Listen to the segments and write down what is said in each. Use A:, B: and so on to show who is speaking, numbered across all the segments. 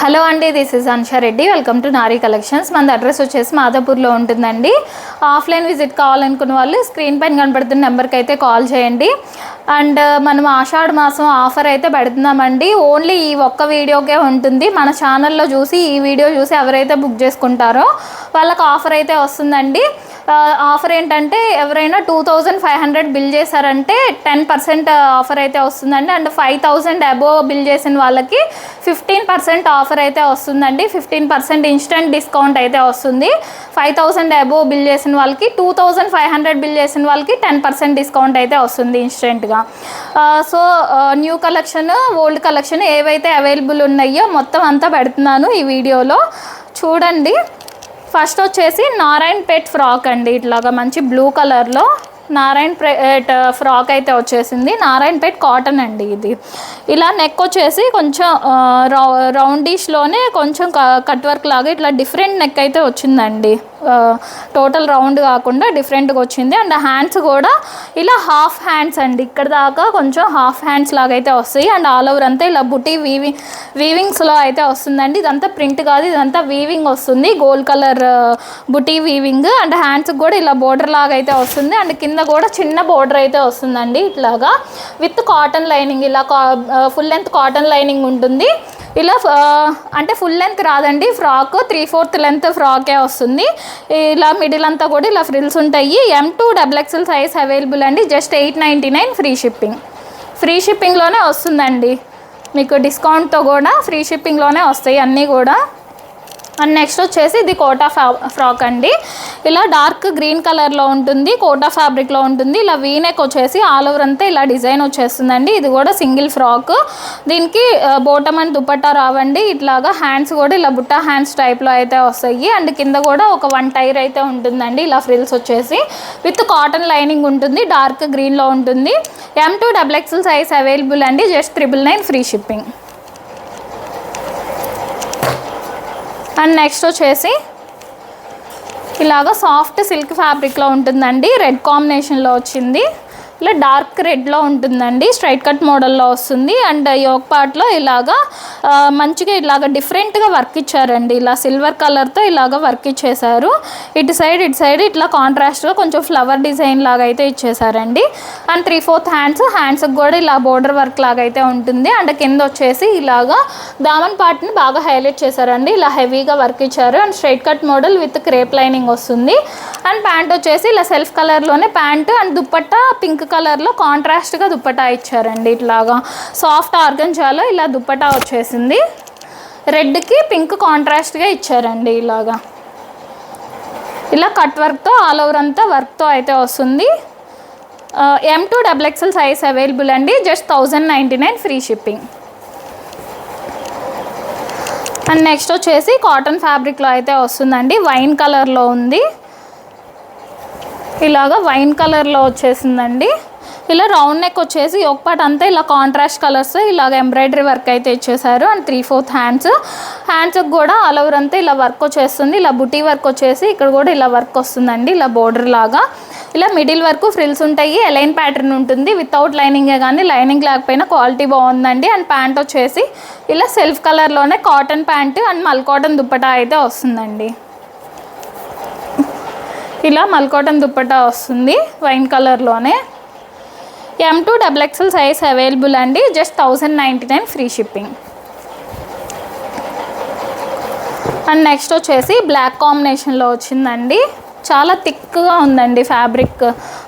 A: Hello అండి, this is Ansha Reddy. Welcome to Naari collections. మన address వచ్చేసి మాదాపూర్లో ఉంటుందండి. ఆఫ్లైన్ విజిట్ కావాలనుకున్న వాళ్ళు స్క్రీన్ పైన కనబడుతున్న నెంబర్కి అయితే కాల్ చేయండి. అండ్ మనం ఆషాఢ మాసం ఆఫర్ అయితే పెడుతున్నామండి. ఓన్లీ ఈ ఒక్క వీడియోకే ఉంటుంది. మన ఛానల్లో చూసి ఈ వీడియో చూసి ఎవరైతే బుక్ చేసుకుంటారో వాళ్ళకి ఆఫర్ అయితే వస్తుందండి. ఆఫర్ ఏంటంటే ఎవరైనా 2500 బిల్ చేశారంటే 10% ఆఫర్ అయితే వస్తుందండి. అండ్ 5000 అబోవ్ బిల్ చేసిన వాళ్ళకి 15% ఆఫర్ అయితే వస్తుందండి. 15% ఇన్స్టెంట్ డిస్కౌంట్ అయితే వస్తుంది. 5000 అబోవ్ బిల్ చేసిన వాళ్ళకి 2500 బిల్ చేసిన వాళ్ళకి 10% డిస్కౌంట్ అయితే వస్తుంది ఇన్స్టెంట్గా. So new collection, old collection ఏవైతే అవైలబుల్ ఉన్నాయో మొత్తం అంతా పెడుతున్నాను ఈ వీడియోలో చూడండి. ఫస్ట్ వచ్చేసి నారాయణపేట్ ఫ్రాక్ అండి. ఇట్లాగా మంచి బ్లూ కలర్లో నారాయణపేట్ ఫ్రాక్ అయితే వచ్చేసింది. నారాయణపేట్ కాటన్ అండి ఇది. ఇలా నెక్ వచ్చేసి కొంచెం రౌండిష్లోనే కొంచెం కట్ వర్క్ లాగా ఇట్లా డిఫరెంట్ నెక్ అయితే వచ్చిందండి. టోటల్ రౌండ్ కాకుండా డిఫరెంట్గా వచ్చింది. అండ్ హ్యాండ్స్ కూడా ఇలా హాఫ్ హ్యాండ్స్ అండి. ఇక్కడ దాకా కొంచెం హాఫ్ హ్యాండ్స్ లాగా అయితే వస్తాయి. అండ్ ఆల్ ఓవర్ అంతా ఇలా బుటీ వీవింగ్స్లో అయితే వస్తుందండి. ఇదంతా ప్రింట్ కాదు, ఇదంతా వీవింగ్ వస్తుంది. Gold colour buti weaving. And హ్యాండ్స్కి కూడా ఇలా బోర్డర్ లాగా అయితే వస్తుంది. అండ్ కింద కూడా చిన్న బోర్డర్ అయితే వస్తుందండి ఇట్లాగా విత్ కాటన్ లైనింగ్. ఇలా ఫుల్ లెంత్ కాటన్ లైనింగ్ ఉంటుంది. ఇలా అంటే ఫుల్ లెంత్ రాదండి, ఫ్రాక్ 3/4 లెంత్ ఫ్రాకే వస్తుంది. ఇలా మిడిల్ అంతా కూడా ఇలా ఫ్రిల్స్ ఉంటాయి. M2 XXL సైజ్ అవైలబుల్ అండి. Just 899 free shipping. ఫ్రీ షిప్పింగ్లోనే వస్తుందండి మీకు. డిస్కౌంట్తో కూడా ఫ్రీ షిప్పింగ్లోనే వస్తాయి అన్నీ కూడా. అండ్ నెక్స్ట్ వచ్చేసి ఇది కోటా ఫ్రాక్ అండి. ఇలా డార్క్ గ్రీన్ కలర్లో ఉంటుంది, కోటా ఫ్యాబ్రిక్లో ఉంటుంది. ఇలా వీనెక్ వచ్చేసి ఆల్ ఓవర్ అంతా ఇలా డిజైన్ వచ్చేస్తుందండి. ఇది కూడా సింగిల్ ఫ్రాక్. దీనికి బోటమ్ అండ్ దుపట్టా రావండి. ఇట్లాగా హ్యాండ్స్ కూడా ఇలా బుట్టా హ్యాండ్స్ టైప్లో అయితే వస్తాయి. అండ్ కింద కూడా ఒక 1 టైర్ అయితే ఉంటుందండి. ఇలా ఫ్రిల్స్ వచ్చేసి విత్ కాటన్ లైనింగ్ ఉంటుంది. డార్క్ గ్రీన్లో ఉంటుంది. M2 XXL సైజ్ అవైలబుల్ అండి. Just 999 free shipping. And next వచ్చేసి ఇలాగ సాఫ్ట్ సిల్క్ ఫ్యాబ్రిక్లో ఉంటుందండి. రెడ్ కాంబినేషన్లో వచ్చింది. ఇలా డార్క్ రెడ్లో ఉంటుందండి. స్ట్రైట్ కట్ మోడల్లో వస్తుంది. అండ్ యోక్ పార్ట్లో ఇలాగా మంచిగా ఇలాగ డిఫరెంట్గా వర్క్ ఇచ్చారండి. ఇలా సిల్వర్ కలర్తో ఇలాగ వర్క్ ఇచ్చేసారు. ఇటు సైడ్ ఇట్లా కాంట్రాస్ట్గా కొంచెం ఫ్లవర్ డిజైన్ లాగా అయితే ఇచ్చేసారండి. అండ్ 3/4 హ్యాండ్స్కి కూడా ఇలా బోర్డర్ వర్క్ లాగా అయితే ఉంటుంది. అండ్ కింద వచ్చేసి ఇలాగా దామన్ పార్ట్ని బాగా హైలైట్ చేశారండి. ఇలా హెవీగా వర్క్ ఇచ్చారు. And straight cut model with crepe lining వస్తుంది. అండ్ ప్యాంట్ వచ్చేసి ఇలా సెల్ఫ్ కలర్లోనే ప్యాంటు. అండ్ దుప్పట్టా పింక్ కలర్లో కాంట్రాస్ట్గా దుప్పటా ఇచ్చారండి. ఇట్లాగా సాఫ్ట్ ఆర్గంజాలో ఇలా దుప్పటా వచ్చేసింది. రెడ్కి పింక్ కాంట్రాస్ట్గా ఇచ్చారండి. ఇలాగా ఇలా కట్ వర్క్తో ఆల్ ఓవర్ అంతా వర్క్తో అయితే వస్తుంది. M2 XXL సైజ్ అవైలబుల్ అండి. Just 1099 free shipping. And next వచ్చేసి కాటన్ ఫ్యాబ్రిక్లో అయితే వస్తుందండి. వైన్ కలర్లో ఉంది. ఇలాగా వైన్ కలర్లో వచ్చేసిందండి. ఇలా రౌండ్ నెక్ వచ్చేసి ఒక పార్ట్ అంతా ఇలా కాంట్రాస్ట్ కలర్స్ ఇలాగ ఎంబ్రాయిడరీ వర్క్ అయితే ఇచ్చేసారు. అండ్ 3/4 హ్యాండ్స్కి కూడా ఆల్ ఓవర్ అంతా ఇలా వర్క్ వచ్చేస్తుంది. ఇలా బుటీ వర్క్ వచ్చేసి ఇక్కడ కూడా ఇలా వర్క్ వస్తుందండి. ఇలా బోర్డర్ లాగా ఇలా మిడిల్ వరకు ఫ్రిల్స్ ఉంటాయి. ఎలైన్ ప్యాటర్న్ ఉంటుంది. వితౌట్ లైనింగే కానీ లైనింగ్ లేకపోయినా క్వాలిటీ బాగుందండి. అండ్ ప్యాంట్ వచ్చేసి ఇలా సెల్ఫ్ కలర్లోనే కాటన్ ప్యాంటు అండ్ మల్ కాటన్ దుప్పటా అయితే వస్తుందండి. ఇలా మల్ కాటన్ దుప్పటా వస్తుంది వైన్ కలర్లోనే. M2 XXL సైజ్ అవైలబుల్ అండి. Just 1099 free shipping. And next వచ్చేసి బ్లాక్ కాంబినేషన్లో వచ్చిందండి. చాలా థిక్గా ఉందండి ఫ్యాబ్రిక్.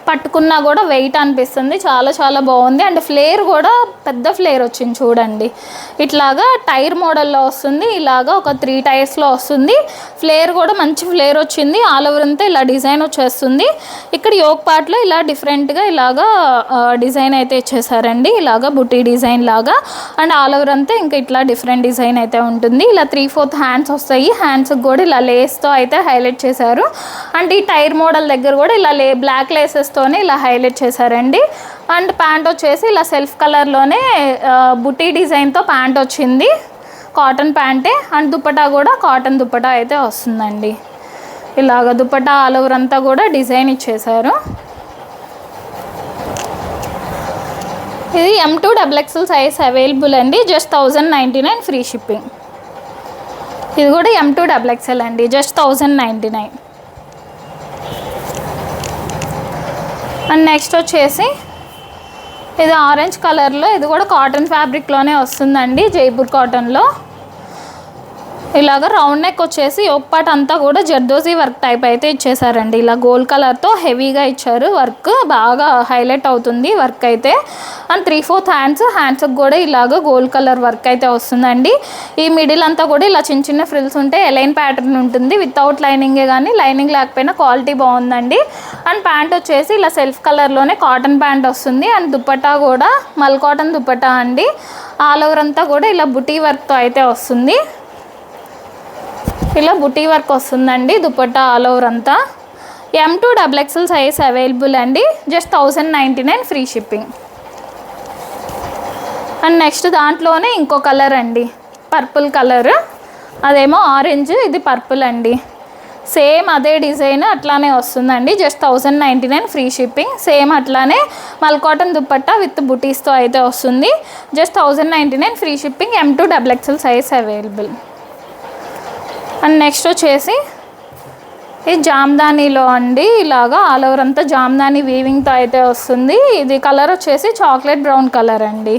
A: పట్టుకున్నా కూడా వెయిట్ అనిపిస్తుంది. చాలా చాలా బాగుంది. అండ్ ఫ్లేర్ కూడా పెద్ద ఫ్లేర్ వచ్చింది చూడండి. ఇట్లాగా టైర్ మోడల్లో వస్తుంది. ఇలాగా ఒక 3 టైర్స్లో వస్తుంది. ఫ్లేర్ కూడా మంచి ఫ్లేర్ వచ్చింది. ఆల్ ఓవర్ అంతా ఇలా డిజైన్ వచ్చేస్తుంది. ఇక్కడ యోక్ పార్ట్లో ఇలా డిఫరెంట్గా ఇలాగా డిజైన్ అయితే ఇచ్చేసారండి. ఇలాగా బుటీ డిజైన్ లాగా. అండ్ ఆల్ ఓవర్ అంతా ఇంకా ఇట్లా డిఫరెంట్ డిజైన్ అయితే ఉంటుంది. ఇలా 3/4 హ్యాండ్స్ వస్తాయి. హ్యాండ్స్కి కూడా ఇలా లేస్తో అయితే హైలైట్ చేశారు. అండ్ ఈ టైర్ మోడల్ దగ్గర కూడా ఇలా బ్లాక్ లేసెస్తోనే ఇలా హైలైట్ చేశారండి. అండ్ ప్యాంట్ వచ్చేసి ఇలా సెల్ఫ్ కలర్లోనే బుటీ డిజైన్తో ప్యాంట్ వచ్చింది. కాటన్ ప్యాంటే. అండ్ దుప్పటా కూడా కాటన్ దుప్పటా అయితే వస్తుందండి. ఇలాగ దుప్పటా ఆల్ ఓవర్ అంతా కూడా డిజైన్ ఇచ్చేసారు. ఇది M2 XXL సైజ్ అవైలబుల్ అండి. Just 1099 free shipping. ఇది కూడా M2XXL అండి, జస్ట్ 1099. అండ్ నెక్స్ట్ వచ్చేసి ఇది ఆరెంజ్ కలర్లో, ఇది కూడా కాటన్ ఫ్యాబ్రిక్లోనే వస్తుందండి, జైపూర్ కాటన్లో. ఇలాగ రౌండ్ నెక్ వచ్చేసి యోక్ పార్ట్ అంతా కూడా జర్దోజీ వర్క్ టైప్ అయితే ఇచ్చేసారండి. ఇలా గోల్డ్ కలర్తో హెవీగా ఇచ్చారు, వర్క్ బాగా హైలైట్ అవుతుంది వర్క్ అయితే. అండ్ 3/4 హ్యాండ్స్కి కూడా ఇలాగ గోల్డ్ కలర్ వర్క్ అయితే వస్తుందండి. ఈ మిడిల్ అంతా కూడా ఇలా చిన్న చిన్న ఫ్రిల్స్ ఉంటే ఎలైన్ ప్యాటర్న్ ఉంటుంది, వితౌట్ లైనింగే, కానీ లైనింగ్ లేకపోయినా క్వాలిటీ బాగుందండి. అండ్ ప్యాంట్ వచ్చేసి ఇలా సెల్ఫ్ కలర్లోనే కాటన్ ప్యాంట్ వస్తుంది. అండ్ దుపట్టా కూడా మల్ కాటన్ దుపట్టా అండి. ఆల్ ఓవర్ అంతా కూడా ఇలా బుటీ వర్క్తో అయితే వస్తుంది, ఇలా బుటీ వర్క్ వస్తుందండి దుపట్టా ఆల్ ఓవర్ అంతా. M2XXL సైజ్ అవైలబుల్ అండి, just 1099 free shipping. And next దాంట్లోనే ఇంకో కలర్ అండి, పర్పుల్ కలర్, అదేమో ఆరెంజ్, ఇది పర్పుల్ అండి. సేమ్ అదే డిజైన్ అట్లానే వస్తుందండి, జస్ట్ 1099 ఫ్రీ షిప్పింగ్. సేమ్ అట్లానే మల్ కాటన్ దుపట్టా విత్ బుటీస్తో అయితే వస్తుంది, just 1099 free shipping. M2XXL size available. And next వచ్చేసి ఇది జామ్దానీలో అండి, ఇలాగా ఆల్ ఓవర్ అంతా జామ్దానీ వీవింగ్తో అయితే వస్తుంది. ఇది కలర్ వచ్చేసి చాక్లెట్ బ్రౌన్ కలర్ అండి.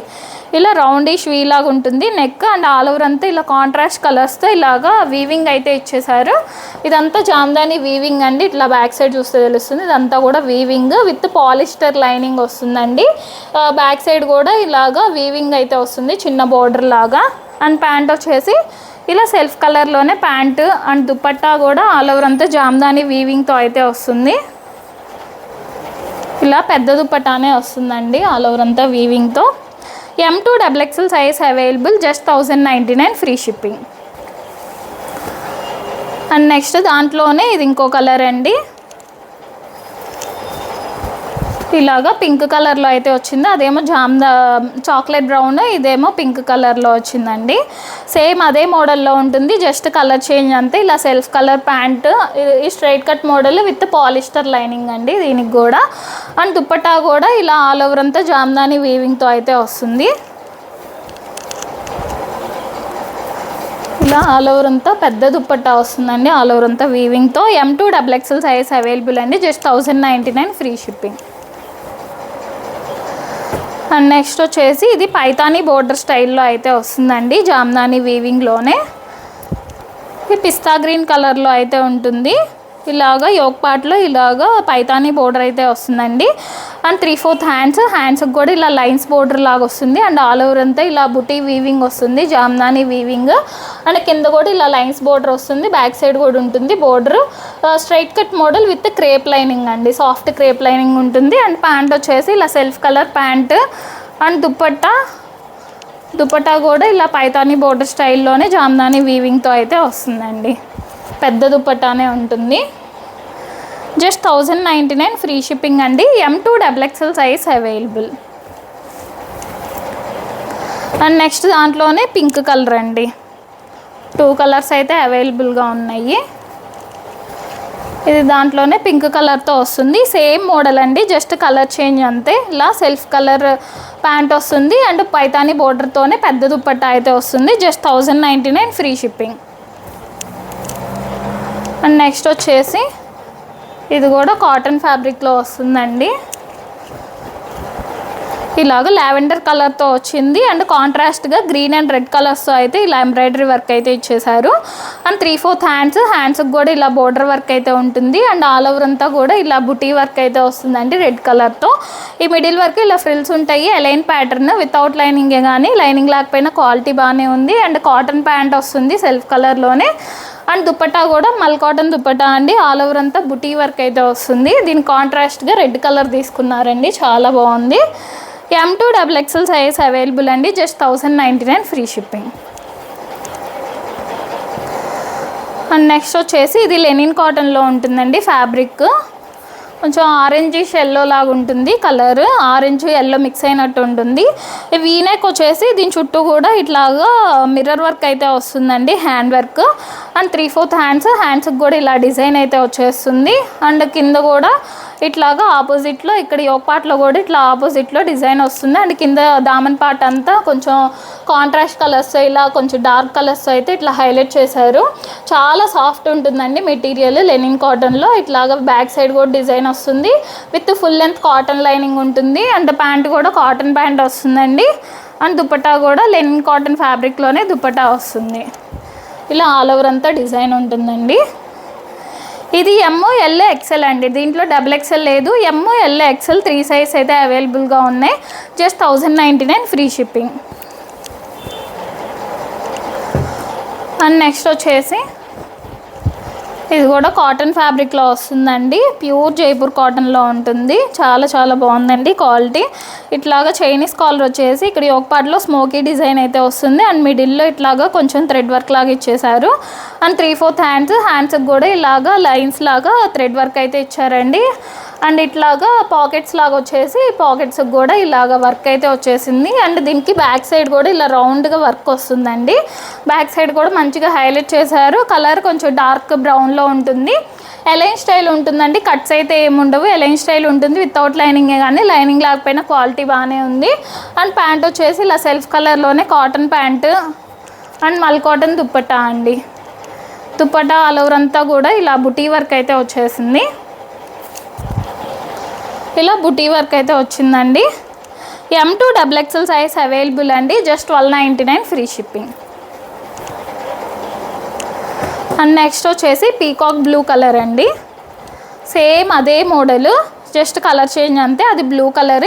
A: ఇలా రౌండిష్ వీలాగా ఉంటుంది నెక్. అండ్ ఆల్ ఓవర్ అంతా ఇలా కాంట్రాస్ట్ కలర్స్తో ఇలాగా వీవింగ్ అయితే ఇచ్చేసారు. ఇదంతా జామ్దానీ వీవింగ్ అండి, ఇట్లా బ్యాక్ సైడ్ చూస్తే తెలుస్తుంది. ఇదంతా కూడా వీవింగ్ విత్ పాలిస్టర్ లైనింగ్ వస్తుందండి. బ్యాక్ సైడ్ కూడా ఇలాగా వీవింగ్ అయితే వస్తుంది, చిన్న బోర్డర్ లాగా. అండ్ ప్యాంట్ వచ్చేసి ఇలా సెల్ఫ్ కలర్లోనే ప్యాంటు. అండ్ దుపట్టా కూడా ఆల్ ఓవర్ అంతా జామ్దానీ వీవింగ్తో అయితే వస్తుంది, ఇలా పెద్ద దుపట్టానే వస్తుందండి ఆల్ ఓవర్ అంతా వీవింగ్తో. M2XXL size available, just 1099 free shipping. And next దాంట్లోనే ఇది ఇంకో కలర్ అండి, ఇలాగా పింక్ కలర్లో అయితే వచ్చింది. అదేమో చాక్లెట్ బ్రౌన్, ఇదేమో పింక్ కలర్లో వచ్చిందండి. సేమ్ అదే మోడల్లో ఉంటుంది, జస్ట్ కలర్ చేంజ్ అంతే. ఇలా సెల్ఫ్ కలర్ ప్యాంట్, ఈ straight cut model with polyester lining అండి దీనికి కూడా. అండ్ దుపట్టా కూడా ఇలా ఆల్ ఓవర్ అంతా జామ్దానీ వీవింగ్తో అయితే వస్తుంది, ఇలా ఆల్ ఓవర్ అంతా పెద్ద దుపట్టా వస్తుందండి, ఆల్ ఓవర్ అంతా వీవింగ్తో. M2XXL సైజ్ అవైలబుల్ అండి, just 1099 free shipping. And next వచ్చేసి ఇది పైతానీ బోర్డర్ స్టైల్లో అయితే వస్తుందండి, జామ్దానీ వీవింగ్లోనే. ఇది పిస్తా గ్రీన్ కలర్లో అయితే ఉంటుంది. ఇలాగా యోక్ పార్ట్లో ఇలాగా పైతానీ బోర్డర్ అయితే వస్తుందండి. అండ్ 3/4 హ్యాండ్స్కి కూడా ఇలా లైన్స్ బోర్డర్ లాగా వస్తుంది. అండ్ ఆల్ ఓవర్ అంతా ఇలా బుటీ వీవింగ్ వస్తుంది, జామ్దానీ వీవింగ్. అండ్ కింద కూడా ఇలా లైన్స్ బోర్డర్ వస్తుంది, బ్యాక్ సైడ్ కూడా ఉంటుంది border. Straight cut model with crepe lining అండి, సాఫ్ట్ క్రేప్ లైనింగ్ ఉంటుంది. అండ్ ప్యాంట్ వచ్చేసి ఇలా self colour pant. And dupatta కూడా ఇలా పైతానీ బోర్డర్ స్టైల్లోనే జామ్దానీ వీవింగ్తో అయితే వస్తుందండి, పెద్ద దుపట్టానే ఉంటుంది. జస్ట్ 1099 ఫ్రీ షిప్పింగ్ అండి. M2XXL size available. And next దాంట్లోనే పింక్ కలర్ అండి, 2 కలర్స్ అయితే అవైలబుల్గా ఉన్నాయి. ఇది దాంట్లోనే పింక్ కలర్తో వస్తుంది, సేమ్ మోడల్ అండి, జస్ట్ కలర్ చేంజ్ అంతే. ఇలా సెల్ఫ్ కలర్ ప్యాంట్ వస్తుంది అండ్ పైతానీ బోర్డర్తోనే పెద్ద దుపట్టా అయితే వస్తుంది, just 1099 free shipping. And next వచ్చేసి ఇది కూడా కాటన్ ఫ్యాబ్రిక్లో వస్తుందండి, ఇలాగ లావెండర్ కలర్తో వచ్చింది. అండ్ కాంట్రాస్ట్గా గ్రీన్ అండ్ రెడ్ కలర్స్తో అయితే ఇలా ఎంబ్రాయిడరీ వర్క్ అయితే ఇచ్చేసారు. అండ్ 3/4 హ్యాండ్స్కి కూడా ఇలా బోర్డర్ వర్క్ అయితే ఉంటుంది. అండ్ ఆల్ ఓవర్ అంతా కూడా ఇలా బుటీ వర్క్ అయితే వస్తుందండి రెడ్ కలర్తో. ఈ మిడిల్ వరకు ఇలా ఫ్రిల్స్ ఉంటాయి, ఎలైన్ ప్యాటర్న్, వితౌట్ లైనింగే, కానీ లైనింగ్ లేకపోయినా క్వాలిటీ బాగానే ఉంది. అండ్ కాటన్ ప్యాంట్ వస్తుంది సెల్ఫ్ కలర్లోనే. అండ్ దుపట్టా కూడా మల్ కాటన్ దుపట్టా అండి, ఆల్ ఓవర్ అంతా బుటీ వర్క్ అయితే వస్తుంది. దీనికి కాంట్రాస్ట్గా రెడ్ కలర్ తీసుకున్నారండి, చాలా బాగుంది. M2XXL సైజ్ అవైలబుల్ అండి, just 1099 free shipping. And next వచ్చేసి ఇది లెనిన్ కాటన్లో ఉంటుందండి ఫ్యాబ్రిక్. కొంచెం ఆరెంజిష్ ఎల్లో లాగా ఉంటుంది కలర్, ఆరెంజ్ ఎల్లో మిక్స్ అయినట్టు ఉంటుంది. వీనెక్ వచ్చేసి దీని చుట్టూ కూడా ఇట్లాగా మిర్రర్ వర్క్ అయితే వస్తుందండి, హ్యాండ్ వర్క్. అండ్ 3/4 హ్యాండ్స్కి కూడా ఇలా డిజైన్ అయితే వచ్చేస్తుంది. అండ్ కింద కూడా ఇట్లాగా ఆపోజిట్లో ఇక్కడ యోక్ పార్ట్లో కూడా ఇట్లా ఆపోజిట్లో డిజైన్ వస్తుంది. అండ్ కింద దామన్ పార్ట్ అంతా కొంచెం కాంట్రాస్ట్ కలర్స్ ఇలా కొంచెం డార్క్ కలర్స్ అయితే ఇట్లా హైలైట్ చేశారు. చాలా సాఫ్ట్ ఉంటుందండి మెటీరియల్, లెనిన్ కాటన్లో. ఇట్లాగా బ్యాక్ సైడ్ కూడా డిజైన్ వస్తుంది with full length cotton lining ఉంటుంది. అండ్ ప్యాంట్ కూడా కాటన్ ప్యాంట్ వస్తుందండి. అండ్ దుపట్టా కూడా లెనిన్ కాటన్ ఫ్యాబ్రిక్లోనే దుపట్టా వస్తుంది. ఇలా ఆల్ ఓవర్ అంతా డిజైన్ ఉంటుందండి. ఇది ML XL అండి, దీంట్లో XXL లేదు. ML XL 3 సైజ్ అయితే అవైలబుల్గా ఉన్నాయి. Just 1099 free shipping. And next వచ్చేసి ఇది కూడా కాటన్ ఫ్యాబ్రిక్లో వస్తుందండి. ప్యూర్ జైపూర్ కాటన్లో ఉంటుంది. చాలా చాలా బాగుందండి క్వాలిటీ. ఇట్లాగా చైనీస్ కాలర్ వచ్చేసి ఇక్కడ యోక్ పార్ట్లో స్మోకీ డిజైన్ అయితే వస్తుంది. అండ్ మిడిల్లో ఇట్లాగా కొంచెం థ్రెడ్ వర్క్ లాగా ఇచ్చేసారు. అండ్ 3/4 హ్యాండ్స్కి కూడా ఇలాగా లైన్స్ లాగా థ్రెడ్ వర్క్ అయితే ఇచ్చారండి. అండ్ ఇట్లాగా పాకెట్స్ లాగా వచ్చేసి పాకెట్స్కి కూడా ఇలాగ వర్క్ అయితే వచ్చేసింది. అండ్ దీనికి బ్యాక్ సైడ్ కూడా ఇలా రౌండ్గా వర్క్ వస్తుందండి. బ్యాక్ సైడ్ కూడా మంచిగా హైలైట్ చేశారు. కలర్ కొంచెం డార్క్ బ్రౌన్లో ఉంటుంది. ఎలైన్ స్టైల్ ఉంటుందండి, కట్స్ అయితే ఏముండవు. ఎలైన్ స్టైల్ ఉంటుంది వితౌట్ లైనింగే, కానీ లైనింగ్ లేకపోయినా క్వాలిటీ బాగానే ఉంది. అండ్ ప్యాంట్ వచ్చేసి ఇలా సెల్ఫ్ కలర్లోనే కాటన్ ప్యాంటు అండ్ మల్ కాటన్ దుప్పట్టా అండి. దుప్పట్టా ఆల్ ఓవర్ అంతా కూడా ఇలా బుటీ వర్క్ అయితే వచ్చేసింది. ఇలా బుటీ వర్క్ అయితే వచ్చిందండి. M2 XXL సైజ్ అవైలబుల్ అండి. Just 1299 free shipping. And next వచ్చేసి పీకాక్ బ్లూ కలర్ అండి. సేమ్ అదే మోడలు, జస్ట్ కలర్ చేంజ్ అంతే. అది బ్లూ కలర్,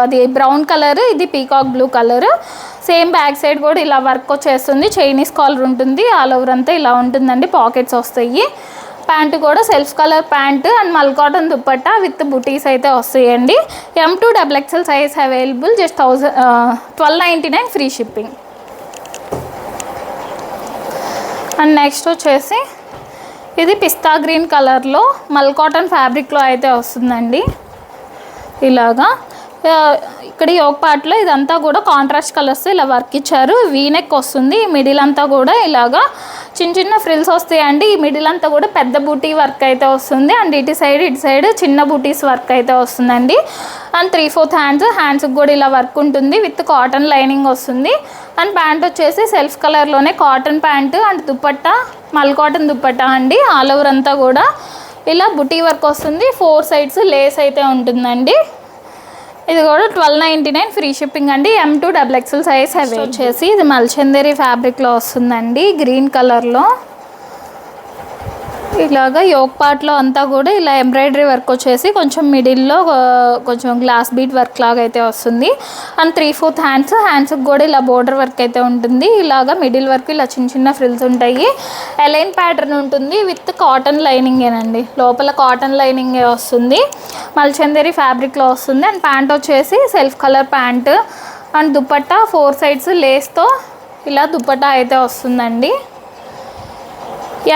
A: అది బ్రౌన్ కలర్, ఇది peacock blue colour. Same back side కూడా ఇలా వర్క్ వచ్చేస్తుంది. చైనీస్ కాలర్ ఉంటుంది. ఆల్ ఓవర్ అంతా ఇలా ఉంటుందండి. పాకెట్స్ వస్తాయి. ప్యాంటు కూడా సెల్ఫ్ కలర్ ప్యాంటు అండ్ మల్ కాటన్ దుప్పట్టా విత్ బుటీస్ అయితే వస్తాయండి. M2 XXL size available. Just 1299 free shipping. And next వచ్చేసి ఇది పిస్తా గ్రీన్ కలర్లో మల్ కాటన్ ఫ్యాబ్రిక్లో అయితే వస్తుందండి. ఇలాగా ఇక్కడ యోక్ పార్ట్లో ఇదంతా కూడా కాంట్రాస్ట్ కలర్స్ ఇలా వర్క్ ఇచ్చారు. వీనెక్ వస్తుంది. మిడిల్ అంతా కూడా ఇలాగా చిన్న చిన్న ఫ్రిల్స్ వస్తాయండి. ఈ మిడిల్ అంతా కూడా పెద్ద బూటీ వర్క్ అయితే వస్తుంది. అండ్ ఇటు సైడ్ చిన్న బూటీస్ వర్క్ అయితే వస్తుందండి. అండ్ 3/4 హ్యాండ్స్కి కూడా ఇలా వర్క్ ఉంటుంది విత్ కాటన్ లైనింగ్ వస్తుంది. అండ్ ప్యాంట్ వచ్చేసి సెల్ఫ్ కలర్లోనే కాటన్ ప్యాంటు అండ్ దుపట్టా మల్ కాటన్ దుపట్టా అండి. ఆల్ ఓవర్ అంతా కూడా ఇలా బుటీ వర్క్ వస్తుంది. 4 సైడ్స్ లేస్ అయితే ఉంటుందండి. ఇది కూడా 1299 ఫ్రీ షిప్పింగ్ అండి. M2 XXL సైజ్ అవి వచ్చేసి ఇది మల్చందేరి ఫ్యాబ్రిక్లో వస్తుందండి. గ్రీన్ కలర్లో ఇలాగా యోక్ పార్ట్లో అంతా కూడా ఇలా ఎంబ్రాయిడరీ వర్క్ వచ్చేసి కొంచెం మిడిల్లో కొంచెం గ్లాస్ బీట్ వర్క్ లాగా అయితే వస్తుంది. అండ్ 3/4 హ్యాండ్స్కి కూడా ఇలా బోర్డర్ వర్క్ అయితే ఉంటుంది. ఇలాగా మిడిల్ వరకు ఇలా చిన్న చిన్న ఫ్రిల్స్ ఉంటాయి. ఎలైన్ ప్యాటర్న్ ఉంటుంది విత్ కాటన్ లైనింగేనండి. లోపల కాటన్ లైనింగే వస్తుంది. మల్చందేరి ఫ్యాబ్రిక్లో వస్తుంది. అండ్ ప్యాంట్ వచ్చేసి self colour pant and dupatta 4 sides లేస్తో ఇలా దుపట్టా అయితే వస్తుందండి.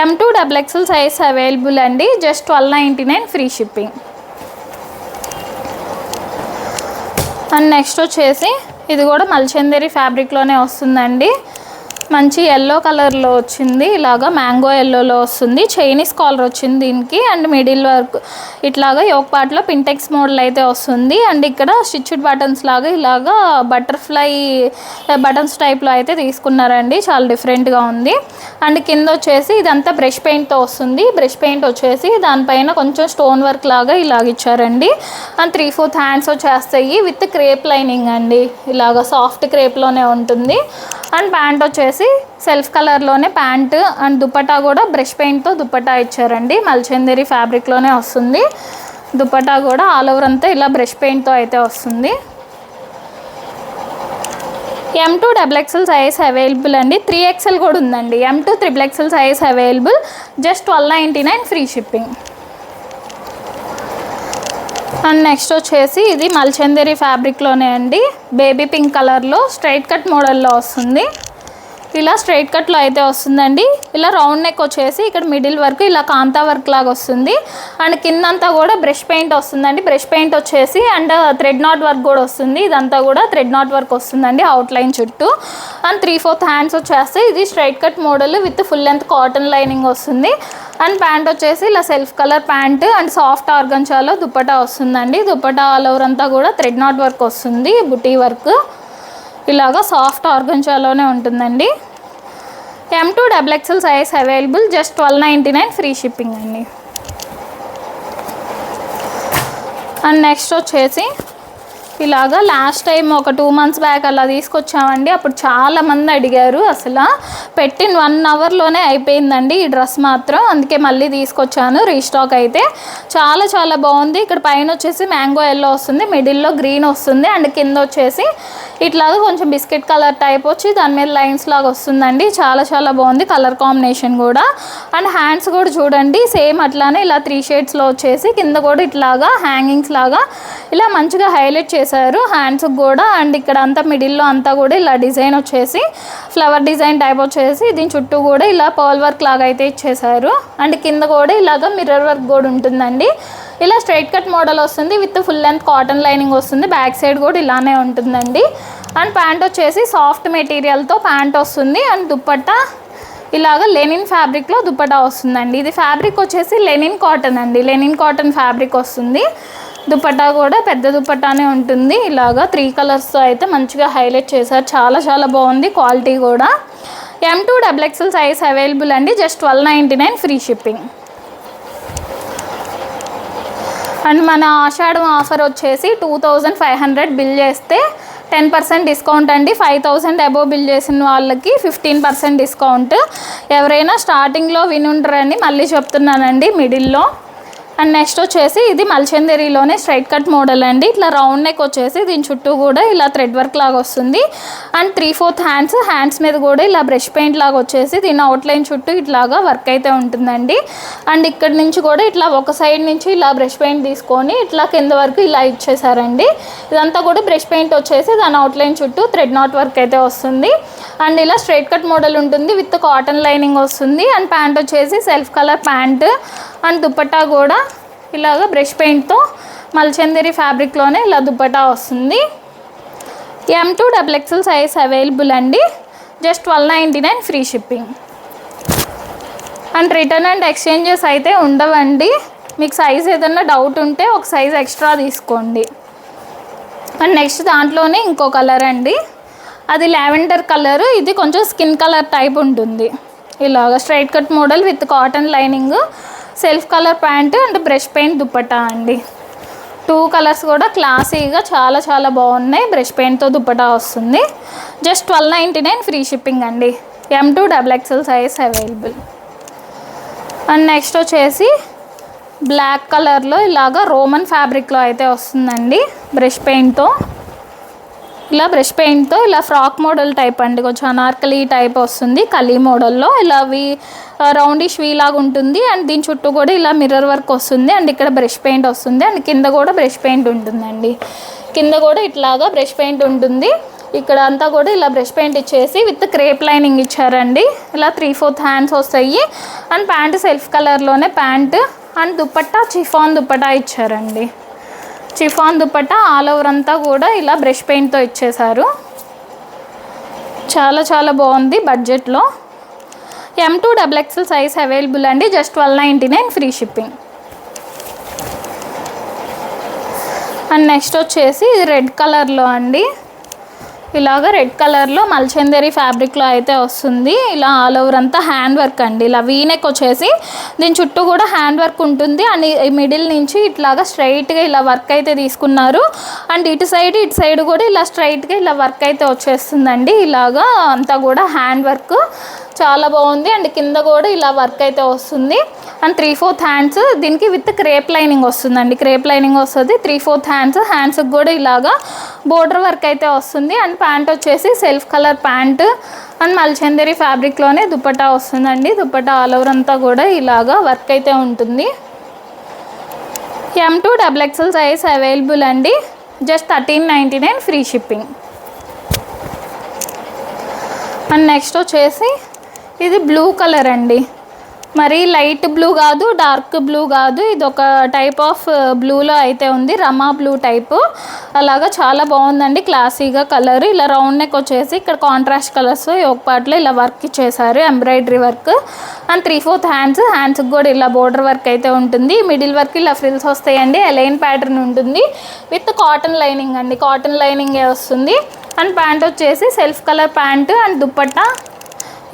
A: M2 XXL సైజ్ అవైలబుల్ అండి. Just 1299 free shipping. And next వచ్చేసి ఇది కూడా మల్చందేరి ఫ్యాబ్రిక్లోనే వస్తుందండి. మంచి ఎల్లో కలర్లో వచ్చింది. ఇలాగా మ్యాంగో ఎల్లోలో వస్తుంది. చైనీస్ కాలర్ వచ్చింది దీనికి. అండ్ మిడిల్ వర్క్ ఇట్లాగా యోక్ పార్ట్లో పింటెక్స్ మోడల్ అయితే వస్తుంది. అండ్ ఇక్కడ స్టిచ్డ్ బటన్స్ లాగా ఇలాగా బటర్ఫ్లై బటన్స్ టైప్లో అయితే తీసుకున్నారండి. చాలా డిఫరెంట్గా ఉంది. అండ్ కింద వచ్చేసి ఇదంతా బ్రష్ పెయింట్తో వస్తుంది. బ్రష్ పెయింట్ వచ్చేసి దానిపైన కొంచెం స్టోన్ వర్క్ లాగా ఇలాగ ఇచ్చారండి. అండ్ 3/4 వచ్చేస్తాయి విత్ క్రేప్ లైనింగ్ అండి. ఇలాగ సాఫ్ట్ క్రేప్లోనే ఉంటుంది. అండ్ ప్యాంట్ వచ్చేసి సెల్ఫ్ కలర్లోనే ప్యాంట్ అండ్ దుపట్టా కూడా బ్రష్ పెయింట్తో దుపట్టా ఇచ్చారండి. మల్చందేరి ఫ్యాబ్రిక్లోనే వస్తుంది. దుపట్టా కూడా ఆల్ ఓవర్ అంతా ఇలా బ్రష్ పెయింట్తో అయితే వస్తుంది. M2 XXL సైజ్ అవైలబుల్ అండి. 3XL కూడా ఉందండి. M2 XXL size available. Just 1299 free shipping. And next వచ్చేసి ఇది మల్చందేరి ఫ్యాబ్రిక్లోనే అండి. బేబీ పింక్ కలర్లో స్ట్రైట్ కట్ మోడల్లో వస్తుంది. ఇలా స్ట్రైట్ కట్లో అయితే వస్తుందండి. ఇలా రౌండ్ నెక్ వచ్చేసి ఇక్కడ మిడిల్ వరకు ఇలా కాంతా వర్క్ లాగా వస్తుంది. అండ్ కిందంతా కూడా బ్రష్ పెయింట్ వస్తుందండి. బ్రష్ పెయింట్ వచ్చేసి అండ్ థ్రెడ్ నాట్ వర్క్ కూడా వస్తుంది. ఇదంతా కూడా థ్రెడ్ నాట్ వర్క్ వస్తుందండి అవుట్లైన్ చుట్టూ. అండ్ 3/4 హ్యాండ్స్ వచ్చేస్తే ఇది straight cut model with full length cotton lining వస్తుంది. అండ్ ప్యాంట్ వచ్చేసి ఇలా self colour pant and soft ఆర్గంజాలో దుపట్టా వస్తుందండి. దుపట్టా ఆల్ ఓవర్ అంతా కూడా థ్రెడ్ నాట్ వర్క్ వస్తుంది, బుటీ వర్క్ ఇలాగా సాఫ్ట్ ఆర్గంజాలోనే ఉంటుందండి. M2 XXL size available, just 1299 free shipping అండి. అండ్ నెక్స్ట్ వచ్చేసి ఇలాగా లాస్ట్ టైం ఒక 2 months బ్యాక్ అలా తీసుకొచ్చామండి. అప్పుడు చాలామంది అడిగారు, అసలు పెట్టిన 1 hourలోనే అయిపోయిందండి ఈ డ్రెస్ మాత్రం. అందుకే మళ్ళీ తీసుకొచ్చాను, రీస్టాక్ అయితే చాలా చాలా బాగుంది. ఇక్కడ పైన వచ్చేసి మ్యాంగో ఎల్లో వస్తుంది, మిడిల్లో గ్రీన్ వస్తుంది అండ్ కింద వచ్చేసి ఇట్లాగా కొంచెం బిస్కెట్ కలర్ టైప్ వచ్చి దాని మీద లైన్స్ లాగా వస్తుందండి. చాలా చాలా బాగుంది కలర్ కాంబినేషన్ కూడా. అండ్ హ్యాండ్స్ కూడా చూడండి సేమ్ అట్లానే ఇలా 3 shadesలో వచ్చేసి కింద కూడా ఇట్లాగా హ్యాంగింగ్స్ లాగా ఇలా మంచిగా హైలైట్ చేశారు హ్యాండ్స్కి కూడా. అండ్ ఇక్కడ అంతా మిడిల్లో అంతా కూడా ఇలా డిజైన్ వచ్చేసి ఫ్లవర్ డిజైన్ టైప్ వచ్చేసి దీని చుట్టూ కూడా ఇలా పర్ల్ వర్క్ లాగా అయితే ఇచ్చేసారు. అండ్ కింద కూడా ఇలాగ మిర్రర్ వర్క్ కూడా ఉంటుందండి. ఇలా స్ట్రైట్ కట్ మోడల్ వస్తుంది with full length cotton lining వస్తుంది. బ్యాక్ సైడ్ కూడా ఇలానే ఉంటుందండి. అండ్ ప్యాంట్ వచ్చేసి సాఫ్ట్ మెటీరియల్తో ప్యాంట్ వస్తుంది. అండ్ దుపట్టా ఇలాగ లెనిన్ ఫ్యాబ్రిక్లో దుపట్టా వస్తుందండి. ఇది ఫ్యాబ్రిక్ వచ్చేసి లెనిన్ కాటన్ అండి, లెనిన్ కాటన్ ఫ్యాబ్రిక్ వస్తుంది. దుపట్టా కూడా పెద్ద దుపట్టానే ఉంటుంది. ఇలాగా 3 కలర్స్తో అయితే మంచిగా హైలైట్ చేశారు, చాలా చాలా బాగుంది క్వాలిటీ కూడా. M2 XXL సైజ్ అవైలబుల్ అండి, జస్ట్ 1299 ఫ్రీ షిప్పింగ్. అండ్ మన ఆషాఢం ఆఫర్ వచ్చేసి 2500 బిల్ చేస్తే 10% డిస్కౌంట్ అండి. 5000 అబోవ్ బిల్ చేసిన వాళ్ళకి 15% డిస్కౌంట్. ఎవరైనా స్టార్టింగ్లో వినుంటారని మళ్ళీ చెప్తున్నానండి మిడిల్లో. అండ్ నెక్స్ట్ వచ్చేసి ఇది మల్చందేరిలోనే స్ట్రైట్ కట్ మోడల్ అండి. ఇట్లా రౌండ్ నెక్ వచ్చేసి దీని చుట్టూ కూడా ఇలా థ్రెడ్ వర్క్ లాగా వస్తుంది. అండ్ 3/4 హ్యాండ్స్ మీద కూడా ఇలా బ్రష్ పెయింట్ లాగా వచ్చేసి దీని అవుట్లైన్ చుట్టూ ఇట్లాగా వర్క్ అయితే ఉంటుందండి. అండ్ ఇక్కడ నుంచి కూడా ఇట్లా ఒక సైడ్ నుంచి ఇలా బ్రష్ పెయింట్ తీసుకొని ఇట్లా కింద వరకు ఇలా ఇచ్చేసారండి. ఇదంతా కూడా బ్రష్ పెయింట్ వచ్చేసి దాని అవుట్లైన్ చుట్టూ థ్రెడ్ నాట్ వర్క్ అయితే వస్తుంది. అండ్ ఇలా స్ట్రైట్ కట్ మోడల్ ఉంటుంది విత్ కాటన్ లైనింగ్ వస్తుంది. అండ్ ప్యాంట్ వచ్చేసి self colour pant and dupatta కూడా ఇలాగ బ్రష్ పెయింట్తో మల్చందేరి ఫ్యాబ్రిక్లోనే ఇలా దుపట్టా వస్తుంది. M2 XXL సైజ్ అవైలబుల్ అండి, just 1299 free shipping. And return and exchanges అయితే ఉండవండి. మీకు సైజ్ ఏదన్నా డౌట్ ఉంటే ఒక సైజ్ ఎక్స్ట్రా తీసుకోండి. అండ్ నెక్స్ట్ దాంట్లోనే ఇంకో కలర్ అండి, అది లావెండర్ కలర్. ఇది కొంచెం స్కిన్ కలర్ టైప్ ఉంటుంది. ఇలాగ straight cut model with cotton lining, self colour pant and brush paint dupatta అండి. 2 కలర్స్ కూడా క్లాసీగా చాలా చాలా బాగున్నాయి. బ్రష్ పెయింట్తో దుపట్టా వస్తుంది, జస్ట్ 1299 ఫ్రీ షిప్పింగ్ అండి. M2 XXL size available. And next వచ్చేసి బ్లాక్ కలర్లో ఇలాగా రోమన్ ఫ్యాబ్రిక్లో అయితే వస్తుందండి. బ్రష్ పెయింట్తో ఇలా ఫ్రాక్ మోడల్ టైప్ అండి, కొంచెం అనార్కలి టైప్ వస్తుంది కలీ మోడల్లో. ఇలా రౌండిష్ వీ లాగా ఉంటుంది. అండ్ దీని చుట్టూ కూడా ఇలా మిర్రర్ వర్క్ వస్తుంది. అండ్ ఇక్కడ బ్రష్ పెయింట్ వస్తుంది. అండ్ కింద కూడా బ్రష్ పెయింట్ ఉంటుందండి. కింద కూడా ఇట్లాగా బ్రష్ పెయింట్ ఉంటుంది. ఇక్కడ అంతా కూడా ఇలా బ్రష్ పెయింట్ ఇచ్చేసి విత్ క్రేప్ లైనింగ్ ఇచ్చారండి. ఇలా 3/4 హ్యాండ్స్ వస్తాయి. అండ్ ప్యాంట్ సెల్ఫ్ కలర్లోనే pant and dupatta chiffon dupatta ఇచ్చారండి. చిఫాన్ దుపట్టా ఆల్ ఓవర్ అంతా కూడా ఇలా బ్రష్ పెయింట్తో ఇచ్చేసారు. చాలా చాలా బాగుంది బడ్జెట్లో. M2 XXL సైజ్ అవైలబుల్ అండి, just 1299 free shipping. And next వచ్చేసి ఇది రెడ్ కలర్లో అండి. ఇలాగ రెడ్ కలర్లో మల్చందేరి ఫ్యాబ్రిక్లో అయితే వస్తుంది. ఇలా ఆల్ ఓవర్ అంతా హ్యాండ్ వర్క్ అండి. ఇలా వీనెక్ వచ్చేసి దీని చుట్టూ కూడా హ్యాండ్ వర్క్ ఉంటుంది. అండ్ మిడిల్ నుంచి ఇట్లాగా స్ట్రైట్గా ఇలా వర్క్ అయితే తీసుకున్నారు. అండ్ ఇటు సైడ్ కూడా ఇలా స్ట్రైట్గా ఇలా వర్క్ అయితే వచ్చేస్తుందండి. ఇలాగా అంతా కూడా హ్యాండ్ వర్క్ చాలా బాగుంది. అండ్ కింద కూడా ఇలా వర్క్ అయితే వస్తుంది. అండ్ 3/4 హ్యాండ్స్ దీనికి విత్ క్రేప్ లైనింగ్ వస్తుందండి. క్రేప్ లైనింగ్ వస్తుంది. 3/4 హ్యాండ్స్కి కూడా ఇలాగా బోర్డర్ వర్క్ అయితే వస్తుంది. అండ్ ప్యాంట్ వచ్చేసి సెల్ఫ్ కలర్ ప్యాంట్ అండ్ మల్చందేరి ఫ్యాబ్రిక్లోనే దుపట్టా వస్తుందండి. దుపట్టా ఆల్ ఓవర్ అంతా కూడా ఇలాగా వర్క్ అయితే ఉంటుంది. M2 XXL సైజ్ అవైలబుల్ అండి, just 1399 free shipping. And next వచ్చేసి ఇది బ్లూ కలర్ అండి, మరి లైట్ బ్లూ కాదు, డార్క్ బ్లూ కాదు, ఇది ఒక టైప్ ఆఫ్ బ్లూలో అయితే ఉంది, రమా బ్లూ టైపు. అలాగా చాలా బాగుందండి, క్లాసీగా కలర్. ఇలా రౌండ్ నెక్ వచ్చేసి ఇక్కడ కాంట్రాస్ట్ కలర్స్ ఒక పార్ట్లో ఇలా వర్క్ ఇచ్చేసారు, ఎంబ్రాయిడరీ వర్క్. అండ్ 3/4 హ్యాండ్స్కి కూడా ఇలా బోర్డర్ వర్క్ అయితే ఉంటుంది. మిడిల్ వర్క్ ఇలా ఫ్రిల్స్ వస్తాయండి, ఎలైన్ ప్యాటర్న్ ఉంటుంది విత్ కాటన్ లైనింగ్ అండి, కాటన్ లైనింగే వస్తుంది. అండ్ ప్యాంట్ వచ్చేసి self colour pant and dupatta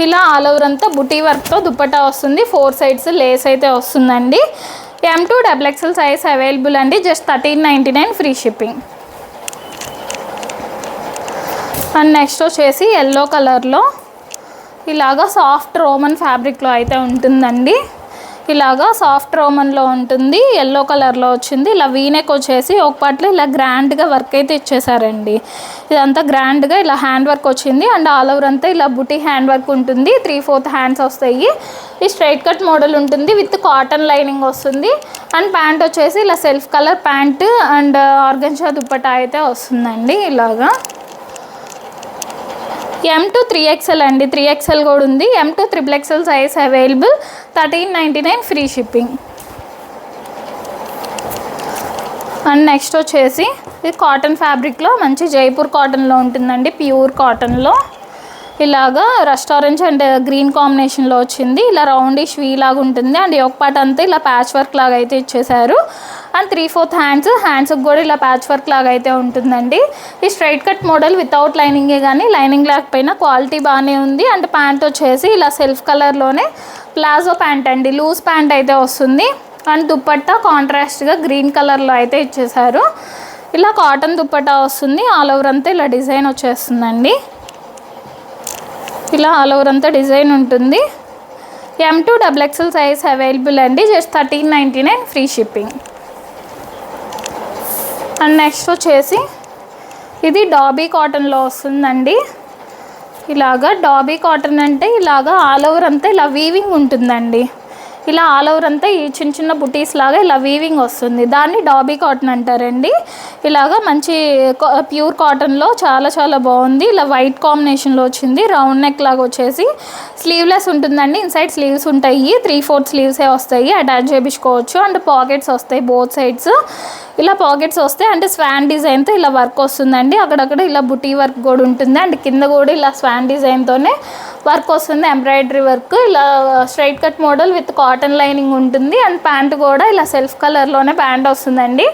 A: ఇలా ఆల్ ఓవర్ అంతా బుటీ వర్క్తో దుప్పట్టా వస్తుంది. 4 సైడ్స్ లేస్ అయితే వస్తుందండి. M2 XXL సైజ్ అవైలబుల్ అండి, just 1399 free shipping. And next వచ్చేసి ఎల్లో కలర్లో ఇలాగా సాఫ్ట్ రోమన్ ఫ్యాబ్రిక్లో అయితే ఉంటుందండి. ఇలాగా సాఫ్ట్ రోమన్లో ఉంటుంది, ఎల్లో కలర్లో వచ్చింది. ఇలా వీనెక్ వచ్చేసి ఒక పాటలో ఇలా గ్రాండ్గా వర్క్ అయితే ఇచ్చేసారండి. ఇదంతా గ్రాండ్గా ఇలా హ్యాండ్ వర్క్ వచ్చింది. అండ్ ఆల్ ఓవర్ అంతా ఇలా బుటీ హ్యాండ్ వర్క్ ఉంటుంది. 3/4 హ్యాండ్స్ వస్తాయి. ఈ స్ట్రైట్ కట్ మోడల్ ఉంటుంది విత్ కాటన్ లైనింగ్ వస్తుంది. అండ్ ప్యాంట్ వచ్చేసి ఇలా self colour pant and organza dupatta అయితే వస్తుందండి. ఇలాగా M2 3XL అండి, 3XL కూడా ఉంది. M2 XXL size available, 1399 free shipping. And next వచ్చేసి ఇది కాటన్ ఫ్యాబ్రిక్లో మంచి జైపూర్ కాటన్లో ఉంటుందండి, ప్యూర్ కాటన్లో. ఇలాగా రెస్టారెంట్స్ అండ్ గ్రీన్ కాంబినేషన్లో వచ్చింది. ఇలా రౌండిష్ వీ లాగా ఉంటుంది. అండ్ ఒక పార్ట్ అంతా ఇలా ప్యాచ్ వర్క్ లాగా అయితే ఇచ్చేసారు. అండ్ 3/4 హ్యాండ్స్కి కూడా ఇలా ప్యాచ్ వర్క్ లాగా అయితే ఉంటుందండి. ఈ స్ట్రైట్ కట్ మోడల్ వితౌట్ లైనింగే, కానీ లైనింగ్ లేకపోయినా క్వాలిటీ బాగానే ఉంది. అండ్ ప్యాంట్ వచ్చేసి ఇలా సెల్ఫ్ కలర్లోనే ప్లాజో ప్యాంట్ అండి, లూజ్ ప్యాంట్ అయితే వస్తుంది. అండ్ దుప్పట్టా కాంట్రాస్ట్గా గ్రీన్ కలర్లో అయితే ఇచ్చేసారు. ఇలా కాటన్ దుప్పట్టా వస్తుంది. ఆల్ ఓవర్ అంతా ఇలా డిజైన్ వచ్చేస్తుందండి. ఇలా ఆల్ ఓవర్ అంతా డిజైన్ ఉంటుంది. M2 XXL సైజ్ అవైలబుల్ అండి, just 1399 free shipping. And next వచ్చేసి ఇది డాబీ కాటన్లో వస్తుందండి. ఇలాగా డాబీ కాటన్ అంటే ఇలాగా ఆల్ ఓవర్ అంతా ఇలా వీవింగ్ ఉంటుందండి. ఇలా ఆల్ ఓవర్ అంతా ఈ చిన్న చిన్న బుటీస్ లాగా ఇలా వీవింగ్ వస్తుంది, దాన్ని డాబీ కాటన్ అంటారండి. ఇలాగా మంచి ప్యూర్ కాటన్లో చాలా చాలా బాగుంది. ఇలా వైట్ కాంబినేషన్లో వచ్చింది, రౌండ్ నెక్ లాగా వచ్చేసి స్లీవ్లెస్ ఉంటుందండి. ఇన్సైడ్ స్లీవ్స్ ఉంటాయి, 3/4 స్లీవ్సే వస్తాయి, అటాచ్ చేయించుకోవచ్చు. అండ్ పాకెట్స్ వస్తాయి బోత్ సైడ్స్. ఇలా పాకెట్స్ వస్తాయి. అంటే స్వాన్ డిజైన్తో ఇలా వర్క్ వస్తుందండి, అక్కడక్కడ ఇలా బుటీ వర్క్ కూడా ఉంటుంది. అండ్ కింద కూడా ఇలా స్వాన్ డిజైన్తోనే వర్క్ వస్తుంది, ఎంబ్రాయిడరీ వర్క్. ఇలా straight cut model with cotton lining ఉంటుంది. అండ్ ప్యాంట్ కూడా ఇలా సెల్ఫ్ కలర్లోనే ప్యాంట్ వస్తుందండి.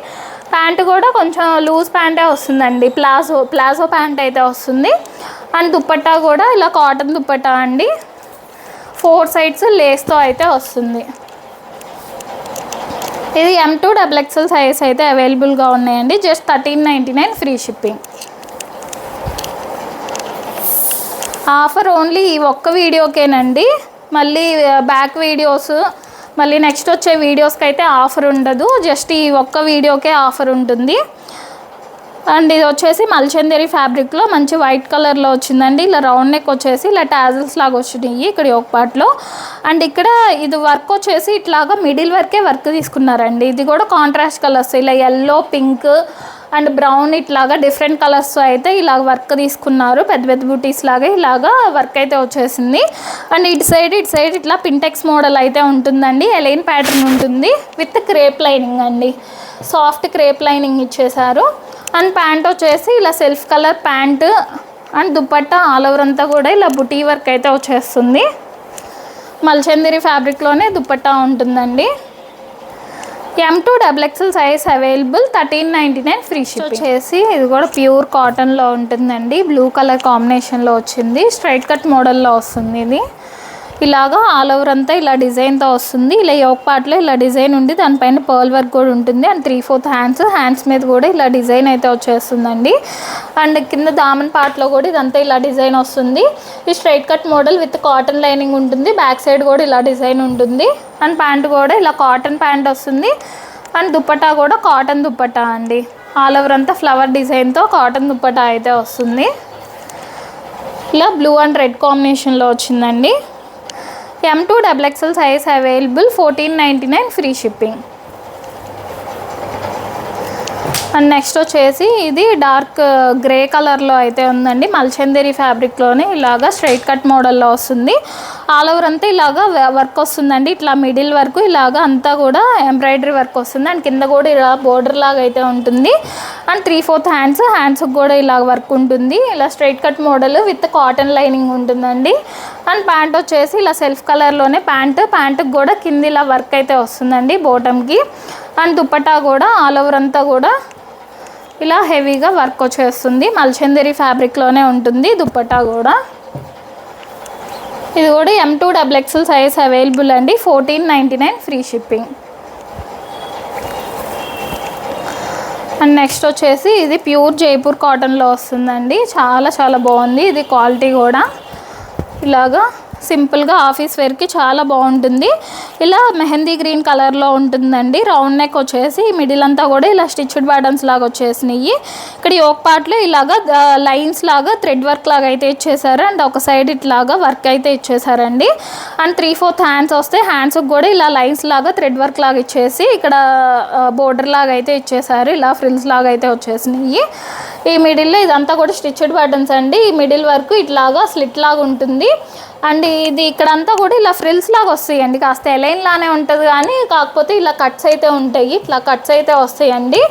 A: ప్యాంట్ కూడా కొంచెం లూజ్ ప్యాంటే వస్తుందండి, ప్లాజో ప్యాంట్ అయితే వస్తుంది. అండ్ దుప్పట్టా కూడా ఇలా కాటన్ దుప్పట్టా అండి, 4 సైడ్స్ లేస్తో అయితే వస్తుంది. ఇది M2 XXL సైజ్ అయితే అవైలబుల్గా ఉన్నాయండి, just 1399 free shipping. Offer only ఈ ఒక్క వీడియోకేనండి, మళ్ళీ బ్యాక్ వీడియోస్ మళ్ళీ నెక్స్ట్ వచ్చే వీడియోస్కి అయితే ఆఫర్ ఉండదు, జస్ట్ ఈ ఒక్క వీడియోకే ఆఫర్ ఉంటుంది. అండ్ ఇది వచ్చేసి మల్చందేరి ఫ్యాబ్రిక్లో మంచి వైట్ కలర్లో వచ్చిందండి. ఇలా రౌండ్ నెక్ వచ్చేసి ఇలా టాజిల్స్ లాగా వచ్చినాయి ఇక్కడ ఒక పార్ట్లో. అండ్ ఇక్కడ ఇది వర్క్ వచ్చేసి ఇట్లాగా మిడిల్ వరకే వర్క్ తీసుకున్నారండి. ఇది కూడా కాంట్రాస్ట్ కలర్స్, ఇలా ఎల్లో, పింక్ అండ్ బ్రౌన్ ఇట్లాగా డిఫరెంట్ కలర్స్ అయితే ఇలాగ వర్క్ తీసుకున్నారు. పెద్ద పెద్ద బూటీస్ లాగా ఇలాగా వర్క్ అయితే వచ్చేసింది. అండ్ ఇటు సైడ్ ఇట్లా పింటెక్స్ మోడల్ అయితే ఉంటుందండి, ఎలైన్ ప్యాటర్న్ ఉంటుంది విత్ క్రేప్ లైనింగ్ అండి, సాఫ్ట్ క్రేప్ లైనింగ్ ఇచ్చేసారు. అండ్ ప్యాంట్ వచ్చేసి ఇలా self colour pant and dupatta all over అంతా కూడా ఇలా బుటీ వర్క్ అయితే వచ్చేస్తుంది. మల్చందేరి ఫ్యాబ్రిక్లోనే దుప్పట్టా ఉంటుందండి. M2 XXL size available, 1399 free shipping. వచ్చేసి ఇది కూడా ప్యూర్ కాటన్లో ఉంటుందండి, బ్లూ కలర్ కాంబినేషన్లో వచ్చింది, స్ట్రైట్ కట్ మోడల్లో వస్తుంది. ఇది ఇలాగా ఆల్ ఓవర్ అంతా ఇలా డిజైన్తో వస్తుంది. ఇలా యోక్ పార్ట్లో ఇలా డిజైన్ ఉంది, దానిపైన పర్ల్ వర్క్ కూడా ఉంటుంది. అండ్ 3/4 హ్యాండ్స్ మీద కూడా ఇలా డిజైన్ అయితే వచ్చేస్తుందండి. అండ్ కింద దామన్ పార్ట్లో కూడా ఇదంతా ఇలా డిజైన్ వస్తుంది. ఈ straight cut model with cotton lining ఉంటుంది, బ్యాక్ సైడ్ కూడా ఇలా డిజైన్ ఉంటుంది. అండ్ ప్యాంట్ కూడా ఇలా కాటన్ ప్యాంట్ వస్తుంది. అండ్ దుప్పట్టా కూడా కాటన్ దుప్పట్టా అండి, ఆల్ ఓవర్ అంతా ఫ్లవర్ డిజైన్తో కాటన్ దుప్పట్టా అయితే వస్తుంది. ఇలా బ్లూ అండ్ రెడ్ కాంబినేషన్లో వచ్చిందండి. M2 XXL size available, 1499 free shipping. And next వచ్చేసి ఇది డార్క్ గ్రే కలర్లో అయితే ఉందండి. మల్చందేరి ఫ్యాబ్రిక్లోనే ఇలాగా స్ట్రైట్ కట్ మోడల్లో వస్తుంది. ఆల్ ఓవర్ అంతా ఇలాగా వర్క్ వస్తుందండి. ఇట్లా మిడిల్ వరకు ఇలాగా అంతా కూడా ఎంబ్రాయిడరీ వర్క్ వస్తుంది. అండ్ కింద కూడా ఇలా బోర్డర్ లాగా అయితే ఉంటుంది. అండ్ 3/4 హ్యాండ్స్కి కూడా ఇలాగ వర్క్ ఉంటుంది. ఇలా straight cut model with cotton lining ఉంటుందండి. అండ్ ప్యాంట్ వచ్చేసి ఇలా సెల్ఫ్ కలర్లోనే ప్యాంటుకి కూడా కింద ఇలా వర్క్ అయితే వస్తుందండి బాటమ్కి. అండ్ దుపట్టా కూడా ఆల్ ఓవర్ అంతా కూడా ఇలా హెవీగా వర్క్ వచ్చేస్తుంది. మల్చందేరి ఫ్యాబ్రిక్లోనే ఉంటుంది దుపట్టా కూడా. ఇది కూడా M2 XXL సైజ్ అవైలబుల్ అండి. 1499 ఫ్రీ షిప్పింగ్. అండ్ నెక్స్ట్ వచ్చేసి ఇది ప్యూర్ జైపూర్ కాటన్లో వస్తుందండి. చాలా చాలా బాగుంది. ఇది క్వాలిటీ కూడా ఇలాగా సింపుల్గా ఆఫీస్ వేర్కి చాలా బాగుంటుంది. ఇలా మెహందీ గ్రీన్ కలర్లో ఉంటుందండి. రౌండ్ నెక్ వచ్చేసి మిడిల్ అంతా కూడా ఇలా స్టిచ్డ్ బటన్స్ లాగా వచ్చేసినాయి. ఇక్కడ యోక్ పార్ట్లో ఇలాగా లైన్స్ లాగా థ్రెడ్ వర్క్ లాగా అయితే ఇచ్చేసారు. అండ్ ఒక సైడ్ ఇట్లాగా వర్క్ అయితే ఇచ్చేసారండి. అండ్ 3/4 హ్యాండ్స్ వస్తే హ్యాండ్స్కి కూడా ఇలా లైన్స్ లాగా థ్రెడ్ వర్క్ లాగా ఇచ్చేసి ఇక్కడ బోర్డర్ లాగా అయితే ఇచ్చేసారు. ఇలా ఫ్రిల్స్ లాగా అయితే వచ్చేసినాయి. ఈ మిడిల్లో ఇదంతా కూడా స్టిచ్డ్ బటన్స్ అండి. ఈ మిడిల్ వరకు ఇట్లాగా స్లిట్ లాగా ఉంటుంది. అండ్ ఇది ఇక్కడంతా కూడా ఇలా ఫ్రిల్స్ లాగా వస్తాయండి. కాస్త ఎలైన్ లానే ఉంటుంది కానీ కాకపోతే ఇలా కట్స్ అయితే ఉంటాయి. ఇట్లా కట్స్ అయితే వస్తాయండి.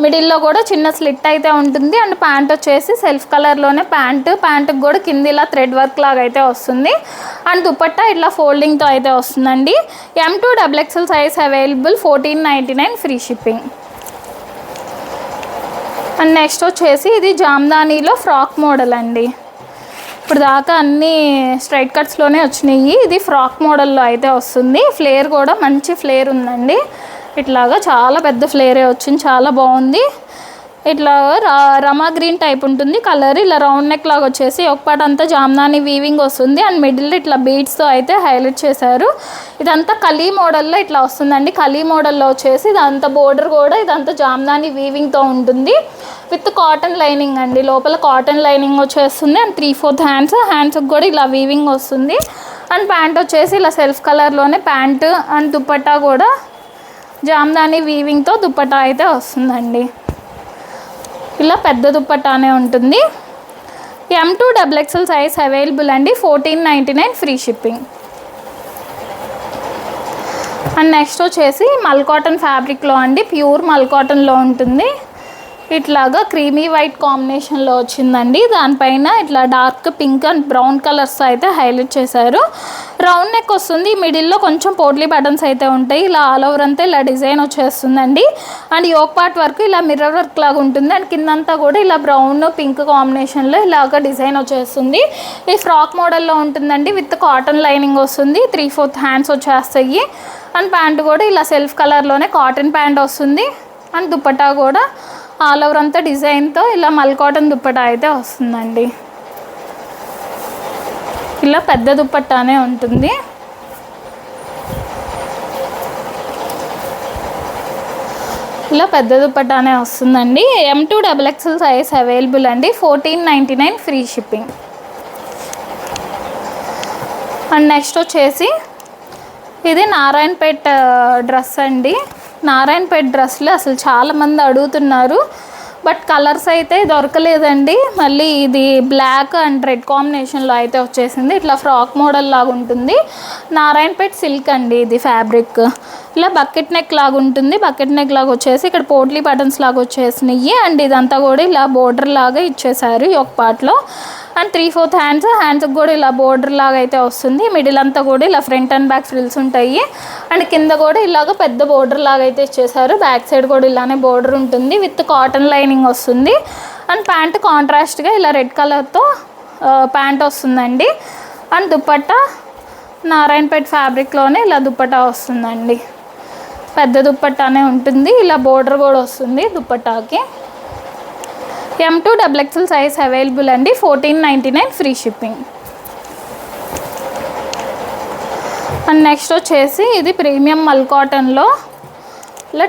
A: మిడిల్లో కూడా చిన్న స్లిట్ అయితే ఉంటుంది. అండ్ ప్యాంట్ వచ్చేసి సెల్ఫ్ కలర్లోనే ప్యాంటుకి కూడా కింద ఇలా థ్రెడ్ వర్క్ లాగా అయితే వస్తుంది. అండ్ దుపట్టా ఇట్లా ఫోల్డింగ్తో అయితే వస్తుందండి. M2 XXL size available. 1499 free shipping. And next వచ్చేసి ఇది జామ్దానీలో ఫ్రాక్ మోడల్ అండి. ఇప్పుడు దాకా అన్నీ స్ట్రైట్ కట్స్లోనే వచ్చినాయి. ఇది ఫ్రాక్ మోడల్లో అయితే వస్తుంది. ఫ్లేర్ కూడా మంచి ఫ్లేర్ ఉందండి. ఇట్లాగా చాలా పెద్ద ఫ్లేరే వచ్చింది. చాలా బాగుంది. ఇట్లా రమా గ్రీన్ టైప్ ఉంటుంది కలర్. ఇలా రౌండ్ నెక్ లాగా వచ్చేసి ఒక పాట అంతా జామ్దాని వీవింగ్ వస్తుంది. అండ్ మిడిల్ ఇట్లా బీడ్స్తో అయితే హైలైట్ చేశారు. ఇదంతా కలీ మోడల్లో ఇట్లా వస్తుందండి. కలీ మోడల్లో వచ్చేసి ఇదంతా బోర్డర్ కూడా ఇదంతా జామ్దాని వీవింగ్తో ఉంటుంది విత్ కాటన్ లైనింగ్ అండి. లోపల కాటన్ లైనింగ్ వచ్చేస్తుంది. అండ్ 3/4 హ్యాండ్స్కి కూడా ఇలా వీవింగ్ వస్తుంది. అండ్ ప్యాంట్ వచ్చేసి ఇలా సెల్ఫ్ కలర్లోనే ప్యాంటు అండ్ దుపట్టా కూడా జామ్దాని వీవింగ్తో దుపట్టా అయితే వస్తుందండి. ఇలా పెద్ద దుపట్టానే ఉంటుంది. M2 XXL సైజ్ అవైలబుల్ అండి. 1499 ఫ్రీ షిప్పింగ్. అండ్ నెక్స్ట్ వచ్చేసి మల్ కాటన్ ఫ్యాబ్రిక్లో అండి. ప్యూర్ మల్ కాటన్లో ఉంటుంది. ఇట్లాగా క్రీమీ వైట్ కాంబినేషన్లో వచ్చిందండి. దానిపైన ఇట్లా dark pink and brown colours అయితే హైలైట్ చేశారు. రౌండ్ నెక్ వస్తుంది. మిడిల్లో కొంచెం పోట్లీ బటన్స్ అయితే ఉంటాయి. ఇలా ఆల్ ఓవర్ అంతా ఇలా డిజైన్ వచ్చేస్తుందండి. అండ్ యోక్ పార్ట్ వరకు ఇలా మిర్రర్ వర్క్ లాగా ఉంటుంది. అండ్ కిందంతా కూడా ఇలా బ్రౌన్ పింక్ కాంబినేషన్లో ఇలాగ డిజైన్ వచ్చేస్తుంది. ఈ ఫ్రాక్ మోడల్లో ఉంటుందండి. విత్ కాటన్ లైనింగ్ వస్తుంది. 3/4 హ్యాండ్స్ వచ్చేస్తాయి. అండ్ ప్యాంట్ కూడా ఇలా సెల్ఫ్ కలర్లోనే కాటన్ ప్యాంట్ వస్తుంది. అండ్ దుపట్టా కూడా ఆల్ ఓవర్ అంతా డిజైన్తో ఇలా మల్ కాటన్ దుపట్టా అయితే వస్తుందండి. ఇలా పెద్ద దుపట్టానే ఉంటుంది. ఇలా పెద్ద దుపట్టానే వస్తుందండి. M2 XXL సైజ్ అవైలబుల్ అండి. 1499 ఫ్రీ షిప్పింగ్. అండ్ నెక్స్ట్ వచ్చేసి ఇది నారాయణపేట డ్రెస్ అండి. నారాయణపేట డ్రెస్లు అసలు చాలామంది అడుగుతున్నారు. బట్ కలర్స్ అయితే దొరకలేదండి. మళ్ళీ ఇది బ్లాక్ అండ్ రెడ్ కాంబినేషన్లో అయితే వచ్చేసింది. ఇట్లా ఫ్రాక్ మోడల్ లాగా ఉంటుంది. నారాయణపేట సిల్క్ అండి ఇది ఫ్యాబ్రిక్. ఇలా బకెట్ నెక్ లాగా ఉంటుంది. బకెట్ నెక్ లాగా వచ్చేసి ఇక్కడ పోట్లీ బటన్స్ లాగా వచ్చేసినాయి. అండ్ ఇదంతా కూడా ఇలా బోర్డర్ లాగా ఇచ్చేసారు ఈ ఒక పార్ట్లో. అండ్ 3/4 హ్యాండ్స్కి కూడా ఇలా బోర్డర్ లాగా అయితే వస్తుంది. మిడిల్ అంతా కూడా ఇలా ఫ్రంట్ అండ్ బ్యాక్ ఫ్రిల్స్ ఉంటాయి. అండ్ కింద కూడా ఇలాగ పెద్ద బోర్డర్ లాగా అయితే ఇచ్చేసారు. బ్యాక్ సైడ్ కూడా ఇలానే బోర్డర్ ఉంటుంది. విత్ కాటన్ లైనింగ్ వస్తుంది. అండ్ ప్యాంట్ కాంట్రాస్ట్గా ఇలా రెడ్ కలర్తో ప్యాంట్ వస్తుందండి. అండ్ దుపట్టా నారాయణపేట ఫ్యాబ్రిక్లోనే ఇలా దుపట్టా వస్తుందండి. పెద్ద దుపట్టానే ఉంటుంది. ఇలా బోర్డర్ కూడా వస్తుంది దుపట్టాకి. M2 XXL సైజ్ అవైలబుల్ అండి. 1499 ఫ్రీ షిప్పింగ్. అండ్ నెక్స్ట్ వచ్చేసి ఇది ప్రీమియం మల్ కాటన్లో ఇలా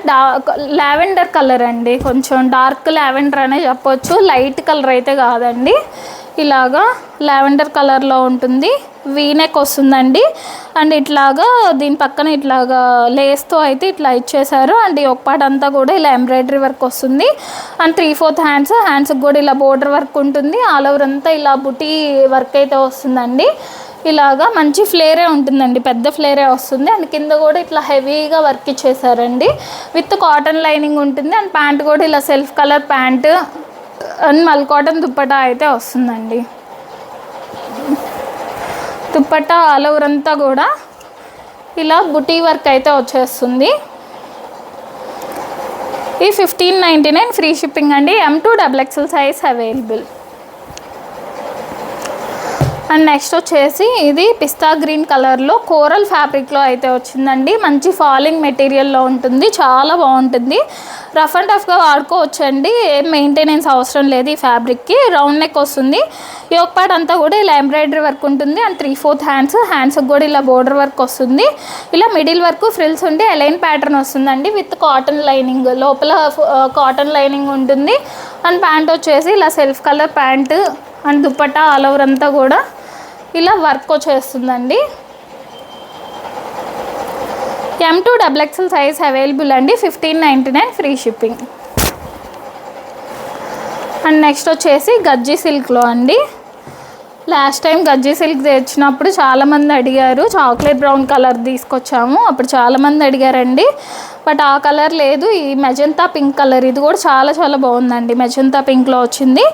A: లావెండర్ కలర్ అండి. కొంచెం డార్క్ లావెండర్ అనే చెప్పొచ్చు. లైట్ కలర్ అయితే కాదండి. ఇలాగా లావెండర్ కలర్లో ఉంటుంది. వీనెక్ వస్తుందండి. అండ్ ఇట్లాగా దీని పక్కన ఇట్లాగా లేస్తో అయితే ఇట్లా ఇచ్చేసారు. అండ్ ఈ ఒక పార్ట్ అంతా కూడా ఇలా ఎంబ్రాయిడరీ వర్క్ వస్తుంది. అండ్ 3/4 హ్యాండ్స్కి కూడా ఇలా బోర్డర్ వర్క్ ఉంటుంది. ఆల్ ఓవర్ అంతా ఇలా బుటీ వర్క్ అయితే వస్తుందండి. ఇలాగా మంచి ఫ్లేరే ఉంటుందండి, పెద్ద ఫ్లేరే వస్తుంది. అండ్ కింద కూడా ఇట్లా హెవీగా వర్క్ ఇచ్చేసారండి. విత్ కాటన్ లైనింగ్ ఉంటుంది. అండ్ ప్యాంట్ కూడా ఇలా సెల్ఫ్ కలర్ ప్యాంట్ అండ్ మల్ కాటన్ దుప్పటా అయితే వస్తుందండి. దుప్పట్టా ఆల్ ఓవర్ అంతా కూడా ఇలా బుటీ వర్క్ అయితే వచ్చేస్తుంది. ఈ 1599 ఫ్రీ షిప్పింగ్ అండి. M2 XXL size available. And next వచ్చేసి ఇది పిస్తా గ్రీన్ కలర్లో కోరల్ ఫ్యాబ్రిక్లో అయితే వచ్చిందండి. మంచి ఫాలింగ్ మెటీరియల్లో ఉంటుంది, చాలా బాగుంటుంది. రఫ్ అండ్ టఫ్గా వాడుకోవచ్చండి, ఏం మెయింటెనెన్స్ అవసరం లేదు. ఈ ఫ్యాబ్రిక్కి రౌండ్ నెక్ వస్తుంది. ఈ ఒక పార్ట్ అంతా కూడా ఇలా ఎంబ్రాయిడరీ వర్క్ ఉంటుంది. అండ్ 3/4 హ్యాండ్స్కి కూడా ఇలా బోర్డర్ వర్క్ వస్తుంది. ఇలా మిడిల్ వర్క్ ఫ్రిల్స్ ఉండి అలైన్ ప్యాటర్న్ వస్తుందండి విత్ కాటన్ లైనింగ్. లోపల కాటన్ లైనింగ్ ఉంటుంది. అండ్ ప్యాంట్ వచ్చేసి ఇలా self colour pant and dupatta all over అంతా కూడా ఇలా వర్క్ వచ్చేస్తుందండి. M2 XXL సైజ్ అవైలబుల్ అండి. 1599 ఫ్రీ షిప్పింగ్. అండ్ నెక్స్ట్ వచ్చేసి గజ్జి సిల్క్లో అండి. లాస్ట్ టైం గజ్జి సిల్క్ తెచ్చినప్పుడు చాలామంది అడిగారు. చాక్లెట్ బ్రౌన్ కలర్ తీసుకొచ్చాము, అప్పుడు చాలామంది అడిగారండి. బట్ ఆ కలర్ లేదు, ఈ మెజంతా పింక్ కలర్. ఇది కూడా చాలా చాలా బాగుందండి, మెజంతా పింక్లో వచ్చింది.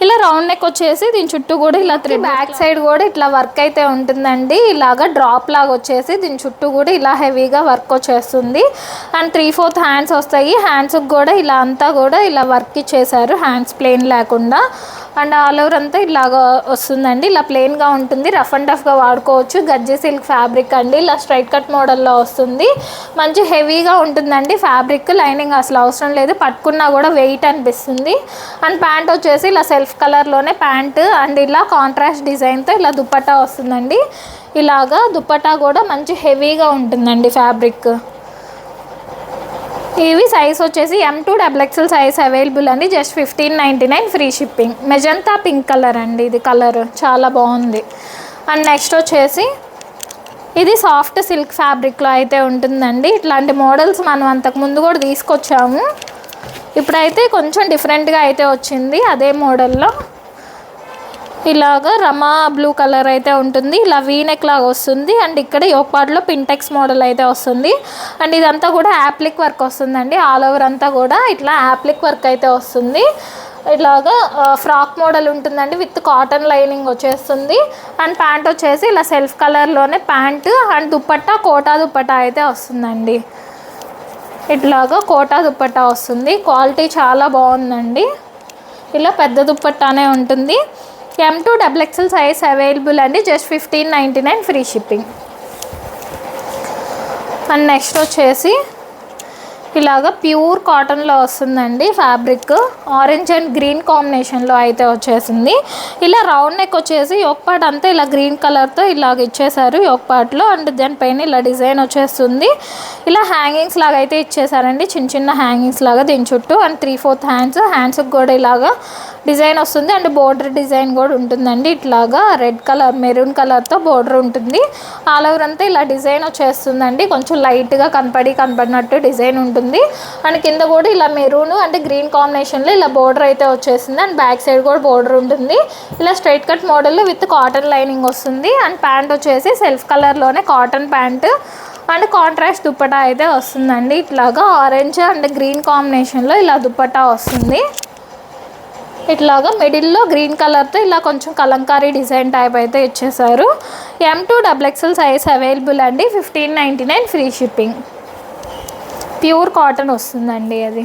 A: ఇలా రౌండ్ నెక్ వచ్చేసి దీని చుట్టూ కూడా ఇలా బ్యాక్ సైడ్ కూడా ఇట్లా వర్క్ అయితే ఉంటుందండి. ఇలాగా డ్రాప్ లాగా వచ్చేసి దీని చుట్టూ కూడా ఇలా హెవీగా వర్క్ వచ్చేస్తుంది. అండ్ 3/4 హ్యాండ్స్ వస్తాయి. హ్యాండ్స్కి కూడా ఇలా అంతా కూడా ఇలా వర్క్ ఇచ్చేసారు, హ్యాండ్స్ ప్లెయిన్ లేకుండా. అండ్ ఆల్ ఓవర్ అంతా ఇలాగ వస్తుందండి. ఇలా ప్లెయిన్గా ఉంటుంది, రఫ్ అండ్ టఫ్గా వాడుకోవచ్చు. గజ్జి సిల్క్ ఫ్యాబ్రిక్ అండి, ఇలా స్ట్రైట్ కట్ మోడల్లో వస్తుంది. మంచి హెవీగా ఉంటుందండి ఫ్యాబ్రిక్. లైనింగ్ అసలు అవసరం లేదు, పట్టుకున్నా కూడా వెయిట్ అనిపిస్తుంది. అండ్ ప్యాంట్ వచ్చేసి ఇలా సెల్ఫ్ కలర్లోనే ప్యాంట్ అండ్ ఇలా కాంట్రాస్ట్ డిజైన్తో ఇలా దుప్పట్టా వస్తుందండి. ఇలాగా దుప్పట్టా కూడా మంచి హెవీగా ఉంటుందండి ఫ్యాబ్రిక్. ఇవి సైజ్ వచ్చేసి M2 XXL సైజ్ అవైలబుల్ అండి. Just 1599 free shipping. Magenta pink colour అండి, ఇది కలర్ చాలా బాగుంది. అండ్ నెక్స్ట్ వచ్చేసి ఇది సాఫ్ట్ సిల్క్ ఫ్యాబ్రిక్లో అయితే ఉంటుందండి. ఇట్లాంటి మోడల్స్ మనం అంతకుముందు కూడా తీసుకొచ్చాము. ఇప్పుడైతే కొంచెం డిఫరెంట్గా అయితే వచ్చింది అదే మోడల్లో. ఇలాగా రమా బ్లూ కలర్ అయితే ఉంటుంది. ఇలా వీనెక్ లాగా వస్తుంది. అండ్ ఇక్కడ యోక్ పార్ట్లో పింటెక్స్ మోడల్ అయితే వస్తుంది. అండ్ ఇదంతా కూడా యాప్లిక్ వర్క్ వస్తుందండి. ఆల్ ఓవర్ అంతా కూడా ఇట్లా యాప్లిక్ వర్క్ అయితే వస్తుంది. ఇలాగా ఫ్రాక్ మోడల్ ఉంటుందండి విత్ కాటన్ లైనింగ్ వచ్చేస్తుంది. అండ్ ప్యాంట్ వచ్చేసి ఇలా సెల్ఫ్ కలర్లోనే ప్యాంటు అండ్ దుప్పట్టా కోటా దుప్పట్టా అయితే వస్తుందండి. ఇట్లాగా కోటా దుప్పట్టా వస్తుంది. క్వాలిటీ చాలా బాగుందండి. ఇలా పెద్ద దుప్పట్టానే ఉంటుంది. M2 XXL సైజ్ అవైలబుల్ అండి. Just 1599 free shipping. And next వచ్చేసి ఇలాగ ప్యూర్ కాటన్లో వస్తుందండి ఫ్యాబ్రిక్. ఆరెంజ్ అండ్ గ్రీన్ కాంబినేషన్లో అయితే వచ్చేసింది. ఇలా రౌండ్ నెక్ వచ్చేసి యోక్ పార్ట్ అంతా ఇలా గ్రీన్ కలర్తో ఇలాగ ఇచ్చేసారు యోక్ పార్ట్లో. అండ్ దానిపైన ఇలా డిజైన్ వచ్చేస్తుంది. ఇలా హ్యాంగింగ్స్ లాగా అయితే ఇచ్చేసారండి, చిన్న చిన్న హ్యాంగింగ్స్ లాగా దీని చుట్టూ. అండ్ 3/4 హ్యాండ్స్కి కూడా ఇలాగా డిజైన్ వస్తుంది. అండ్ బోర్డర్ డిజైన్ కూడా ఉంటుందండి. ఇట్లాగా రెడ్ కలర్ మెరూన్ కలర్తో బోర్డర్ ఉంటుంది. ఆల్ ఓవర్ అంతా ఇలా డిజైన్ వచ్చేస్తుందండి. కొంచెం లైట్గా కనపడినట్టు డిజైన్ ఉంటుంది. అండ్ కింద కూడా ఇలా మెరూన్ అంటే గ్రీన్ కాంబినేషన్లో ఇలా బోర్డర్ అయితే వచ్చేసింది. అండ్ బ్యాక్ సైడ్ కూడా బోర్డర్ ఉంటుంది. ఇలా straight cut model with cotton lining వస్తుంది. అండ్ ప్యాంట్ వచ్చేసి సెల్ఫ్ కలర్లోనే cotton pant and contrast dupatta అయితే వస్తుందండి. ఇట్లాగా ఆరెంజ్ అండ్ గ్రీన్ కాంబినేషన్లో ఇలా దుప్పటా వస్తుంది. ఇట్లాగా మిడిల్లో గ్రీన్ కలర్తో ఇలా కొంచెం కలంకారీ డిజైన్ టైప్ అయితే ఇచ్చేసారు. M2 XXL సైజ్ అవైలబుల్ అండి. 1599 ఫ్రీ షిప్పింగ్. ప్యూర్ కాటన్ వస్తుందండి అది.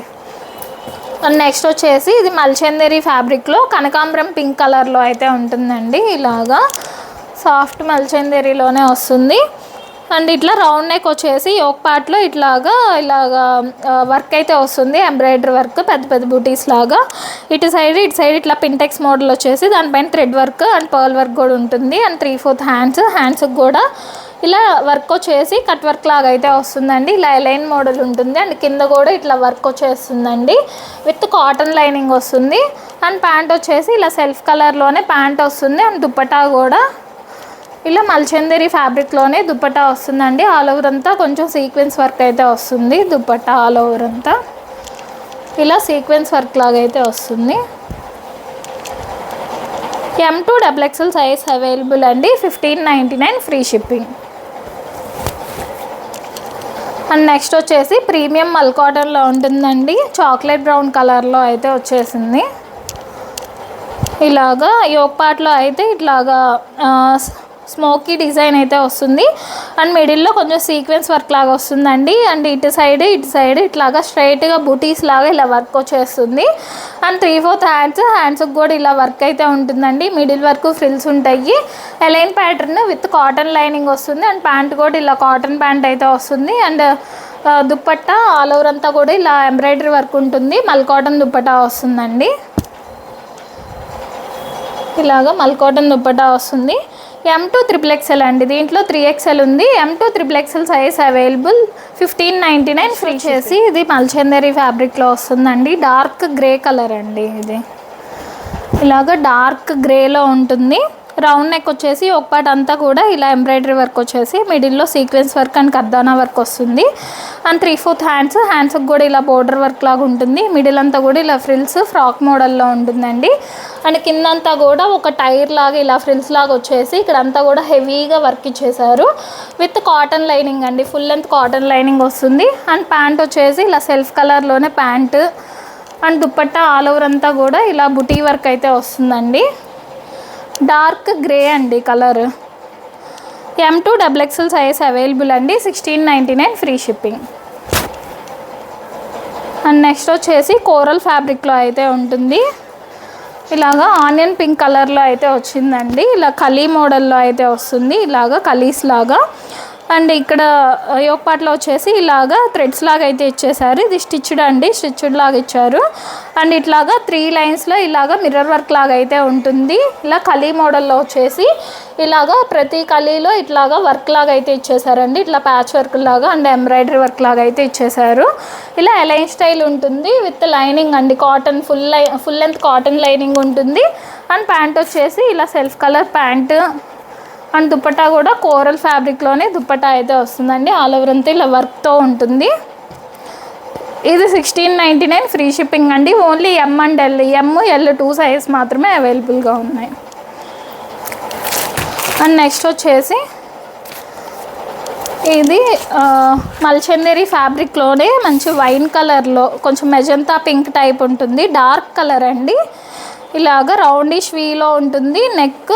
A: అండ్ నెక్స్ట్ వచ్చేసి ఇది మల్చందేరి ఫ్యాబ్రిక్లో కనకాంబరం పింక్ కలర్లో అయితే ఉంటుందండి. ఇలాగా సాఫ్ట్ మల్చందేరిలోనే వస్తుంది. అండ్ ఇట్లా రౌండ్ నెక్ వచ్చేసి యోక్ పార్ట్లో ఇలాగా వర్క్ అయితే వస్తుంది, ఎంబ్రాయిడరీ వర్క్ పెద్ద పెద్ద బూటీస్ లాగా. ఇటు సైడ్ ఇట్లా పింటెక్స్ మోడల్ వచ్చేసి దానిపైన thread work and pearl work కూడా ఉంటుంది. అండ్ 3/4 హ్యాండ్స్కి కూడా ఇలా వర్క్ వచ్చేసి కట్ వర్క్ లాగా అయితే వస్తుందండి. ఇలా లైన్ మోడల్ ఉంటుంది. అండ్ కింద కూడా ఇట్లా వర్క్ వచ్చేస్తుందండి విత్ కాటన్ లైనింగ్ వస్తుంది. అండ్ ప్యాంట్ వచ్చేసి ఇలా సెల్ఫ్ కలర్లోనే ప్యాంట్ వస్తుంది. అండ్ దుప్పటా కూడా ఇలా మల్చందేరి ఫ్యాబ్రిక్లోనే దుపట్టా వస్తుందండి. ఆల్ ఓవర్ అంతా కొంచెం సీక్వెన్స్ వర్క్ అయితే వస్తుంది. దుపట్టా ఆల్ ఓవర్ అంతా ఇలా సీక్వెన్స్ వర్క్ లాగా అయితే వస్తుంది. M2 XXL సైజ్ అవైలబుల్ అండి. 1599 ఫ్రీ షిప్పింగ్. అండ్ నెక్స్ట్ వచ్చేసి ప్రీమియం మల్ కాటన్లో ఉంటుందండి. చాక్లెట్ బ్రౌన్ కలర్లో అయితే వచ్చేసింది. ఇలాగా యోక్ పార్ట్లో అయితే ఇట్లాగా స్మోకీ డిజైన్ అయితే వస్తుంది. అండ్ మిడిల్లో కొంచెం సీక్వెన్స్ వర్క్ లాగా వస్తుందండి. అండ్ ఇటు సైడ్ ఇట్లాగా స్ట్రైట్గా బూటీస్ లాగా ఇలా వర్క్ వచ్చేస్తుంది. అండ్ 3/4 హ్యాండ్స్కి కూడా ఇలా వర్క్ అయితే ఉంటుందండి. మిడిల్ వరకు ఫ్రిల్స్ ఉంటాయి. A line pattern with cotton lining వస్తుంది. అండ్ ప్యాంట్ కూడా ఇలా కాటన్ ప్యాంట్ అయితే వస్తుంది. అండ్ దుప్పట్టా ఆల్ ఓవర్ అంతా కూడా ఇలా ఎంబ్రాయిడరీ వర్క్ ఉంటుంది. మల్ కాటన్ దుప్పట్టా వస్తుందండి. ఇలాగా మల్ కాటన్ దుప్పట్టా వస్తుంది. M2 XXL అండి. దీంట్లో 3XL ఉంది. M2 XXL size available. 1599 free చేసి. ఇది మల్చందేరి ఫ్యాబ్రిక్లో వస్తుందండి. డార్క్ గ్రే కలర్ అండి. ఇది ఇలాగ డార్క్ గ్రేలో ఉంటుంది. రౌండ్ నెక్ వచ్చేసి ఒక పార్ట్ అంతా కూడా ఇలా ఎంబ్రాయిడరీ వర్క్ వచ్చేసి మిడిల్లో సీక్వెన్స్ వర్క్ అండ్ కర్దానా వర్క్ వస్తుంది. అండ్ 3/4 హ్యాండ్స్కి కూడా ఇలా బోర్డర్ వర్క్ లాగా ఉంటుంది. మిడిల్ అంతా కూడా ఇలా ఫ్రిల్స్ ఫ్రాక్ మోడల్లో ఉంటుందండి. అండ్ కిందంతా కూడా ఒక టైర్ లాగా ఇలా ఫ్రిల్స్ లాగా వచ్చేసి ఇక్కడంతా కూడా హెవీగా వర్క్ ఇచ్చేసారు. విత్ కాటన్ లైనింగ్ అండి. ఫుల్ లెంత్ కాటన్ లైనింగ్ వస్తుంది. అండ్ ప్యాంట్ వచ్చేసి ఇలా సెల్ఫ్ కలర్లోనే pant. And dupatta all over అంతా కూడా ఇలా బుటీ వర్క్ అయితే వస్తుందండి. డార్క్ గ్రే అండి colour. M2 XXL size available అండి. 1699 ఫ్రీ షిప్పింగ్. అండ్ నెక్స్ట్ వచ్చేసి కోరల్ ఫ్యాబ్రిక్లో అయితే ఉంటుంది. ఇలాగా ఆనియన్ పింక్ కలర్లో అయితే వచ్చిందండి. ఇలా కలీ మోడల్లో అయితే వస్తుంది. ఇలాగా కలీస్ లాగా. అండ్ ఇక్కడ యోక్ పార్ట్లో వచ్చేసి ఇలాగా థ్రెడ్స్ లాగా అయితే ఇచ్చేసారు. ఇది స్టిచ్డ్ అండి. స్టిచ్డ్ లాగా ఇచ్చారు. అండ్ ఇట్లాగా 3 లైన్స్లో ఇలాగా మిర్రర్ వర్క్ లాగా అయితే ఉంటుంది. ఇలా కలీ మోడల్లో వచ్చేసి ఇలాగా ప్రతి కలీలో ఇట్లాగా వర్క్ లాగా అయితే ఇచ్చేసారండి. ఇట్లా ప్యాచ్ వర్క్ లాగా అండ్ ఎంబ్రాయిడరీ వర్క్ లాగా అయితే ఇచ్చేసారు. ఇలా ఎలైన్ స్టైల్ ఉంటుంది విత్ లైనింగ్ అండి. Cotton full length cotton lining ఉంటుంది. అండ్ ప్యాంట్ వచ్చేసి ఇలా self colour pant. And dupatta కూడా కోరల్ ఫ్యాబ్రిక్లోనే దుపట్టా అయితే వస్తుందండి. ఆల్ ఓవర్ అంతా ఇలా వర్క్తో ఉంటుంది. ఇది 1699 ఫ్రీ షిప్పింగ్ అండి. Only M and L, ML2 size మాత్రమే అవైలబుల్గా ఉన్నాయి. అండ్ నెక్స్ట్ వచ్చేసి ఇది మల్చందేరి ఫ్యాబ్రిక్లోనే మంచి వైన్ కలర్లో కొంచెం మెజంతా పింక్ టైప్ ఉంటుంది. డార్క్ కలర్ అండి. ఇలాగ రౌండిష్ వీలో ఉంటుంది. నెక్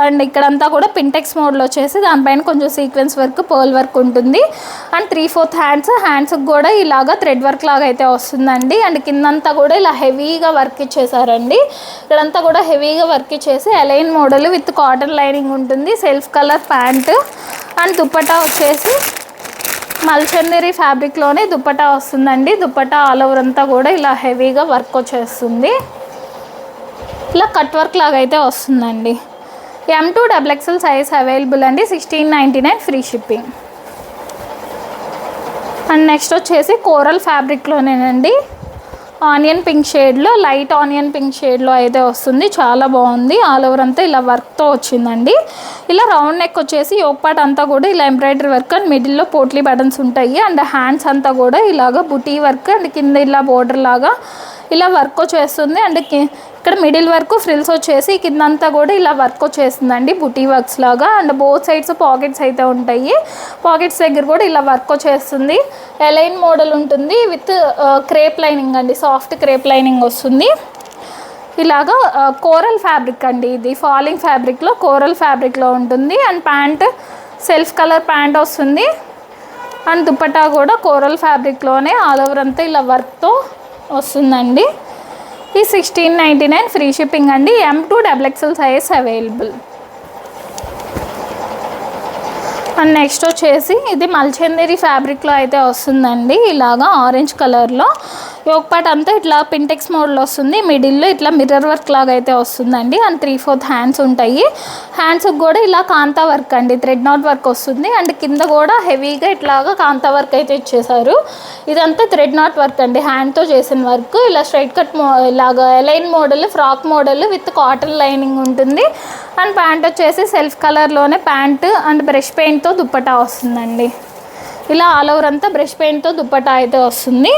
A: అండ్ ఇక్కడంతా కూడా పింటెక్స్ మోడ్లో వచ్చేసి దానిపైన కొంచెం సీక్వెన్స్ వర్క్ పర్ల్ వర్క్ ఉంటుంది. అండ్ 3/4 హ్యాండ్స్కి కూడా ఇలాగ థ్రెడ్ వర్క్ లాగా అయితే వస్తుందండి. అండ్ కిందంతా కూడా ఇలా హెవీగా వర్క్ ఇచ్చేసారండి. ఇక్కడంతా కూడా హెవీగా వర్క్ ఇచ్చేసి A line model with cotton lining ఉంటుంది. Self colour pant. And dupatta వచ్చేసి మల్చందేరి ఫ్యాబ్రిక్లోనే దుపట్టా వస్తుందండి. దుపట్టా ఆల్ ఓవర్ అంతా కూడా ఇలా హెవీగా వర్క్ వచ్చేస్తుంది. ఇలా కట్ వర్క్ లాగా అయితే వస్తుందండి. M2 XXL సైజ్ అవైలబుల్ అండి. 1699 ఫ్రీ షిప్పింగ్. అండ్ నెక్స్ట్ వచ్చేసి కోరల్ ఫ్యాబ్రిక్లోనేనండి. ఆనియన్ పింక్ షేడ్లో, లైట్ ఆనియన్ పింక్ షేడ్లో అయితే వస్తుంది. చాలా బాగుంది. ఆల్ ఓవర్ అంతా ఇలా వర్క్తో వచ్చిందండి. ఇలా రౌండ్ నెక్ వచ్చేసి యోక్ పార్ట్ అంతా కూడా ఇలా ఎంబ్రాయిడరీ వర్క్ అండ్ మిడిల్లో పోట్లీ బటన్స్ ఉంటాయి. అండ్ హ్యాండ్స్ అంతా కూడా ఇలాగ బుటీ వర్క్ అండ్ కింద ఇలా బోర్డర్ లాగా ఇలా వర్క్ వచ్చేస్తుంది. అండ్ ఇక్కడ మిడిల్ వరకు ఫ్రిల్స్ వచ్చేసి కిందంతా కూడా ఇలా వర్క్ వచ్చేస్తుందండి బుటీ వర్క్స్ లాగా. అండ్ బోత్ సైడ్స్ పాకెట్స్ అయితే ఉంటాయి. పాకెట్స్ దగ్గర కూడా ఇలా వర్క్ వచ్చేస్తుంది. ఎలైన్ మోడల్ ఉంటుంది విత్ క్రేప్ లైనింగ్ అండి. సాఫ్ట్ క్రేప్ లైనింగ్ వస్తుంది. ఇలాగా కోరల్ ఫ్యాబ్రిక్ అండి. ఇది ఫాలింగ్ ఫ్యాబ్రిక్లో కోరల్ ఫ్యాబ్రిక్లో ఉంటుంది. And pant self colour pant వస్తుంది. అండ్ దుపట్టా కూడా కోరల్ ఫ్యాబ్రిక్లోనే ఆల్ ఓవర్ అంతా ఇలా వర్క్తో వస్తుందండి. ఈ 1699 ఫ్రీ షిప్పింగ్ అండి. M2 XXL size available. And next వచ్చేసి ఇది మల్చందేరి ఫ్యాబ్రిక్లో అయితే వస్తుందండి. ఇలాగా ఆరెంజ్ కలర్లో యోక్ పార్ట్ అంతా ఇట్లా పింటెక్స్ మోడ్లో వస్తుంది. మిడిల్లో ఇట్లా మిర్రర్ వర్క్ లాగా అయితే వస్తుందండి. అండ్ 3/4 హ్యాండ్స్ ఉంటాయి. హ్యాండ్స్కి కూడా ఇలా కాంతా వర్క్ అండి. థ్రెడ్ నాట్ వర్క్ వస్తుంది. అండ్ కింద కూడా హెవీగా ఇట్లాగా కాంతా వర్క్ అయితే ఇచ్చేసారు. ఇదంతా థ్రెడ్ నాట్ వర్క్ అండి. హ్యాండ్తో చేసిన వర్క్. ఇలా స్ట్రైట్ కట్ ఇలాగా A line model frock model with cotton lining ఉంటుంది. అండ్ ప్యాంట్ వచ్చేసి సెల్ఫ్ కలర్లోనే ప్యాంట్ అండ్ బ్రష్ పెయింట్తో దుప్పటా వస్తుందండి. ఇలా ఆల్ ఓవర్ అంతా బ్రష్ పెయింట్తో దుప్పటా అయితే వస్తుంది.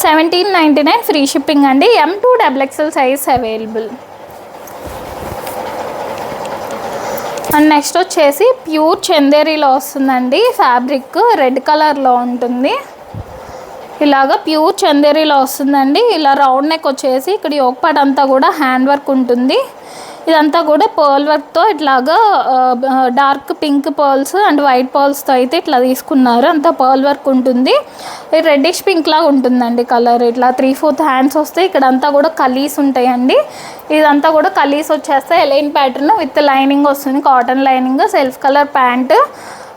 A: 1799 ఫ్రీ షిప్పింగ్ అండి. M2 XXL size available. And next వచ్చేసి ప్యూర్ చందేరీలో వస్తుందండి. ఫ్యాబ్రిక్ రెడ్ కలర్లో ఉంటుంది. ఇలాగ ప్యూర్ చందేరీలో వస్తుందండి. ఇలా రౌండ్ నెక్ వచ్చేసి ఇక్కడ యోక్ పార్ట్ అంతా కూడా హ్యాండ్ వర్క్ ఉంటుంది. ఇదంతా కూడా పర్ల్ వర్క్తో ఇట్లాగా dark pink pearls and white పర్ల్స్తో అయితే ఇట్లా తీసుకున్నారు. అంతా పర్ల్ వర్క్ ఉంటుంది. రెడ్డిష్ పింక్ లాగా ఉంటుందండి కలర్. ఇట్లా 3/4 హ్యాండ్స్ వస్తాయి. ఇక్కడ అంతా కూడా కలీస్ ఉంటాయండి. ఇదంతా కూడా కలీస్ వచ్చేస్తే ఎలైన్ ప్యాటర్న్ విత్ లైనింగ్ వస్తుంది. Cotton lining, self colour pant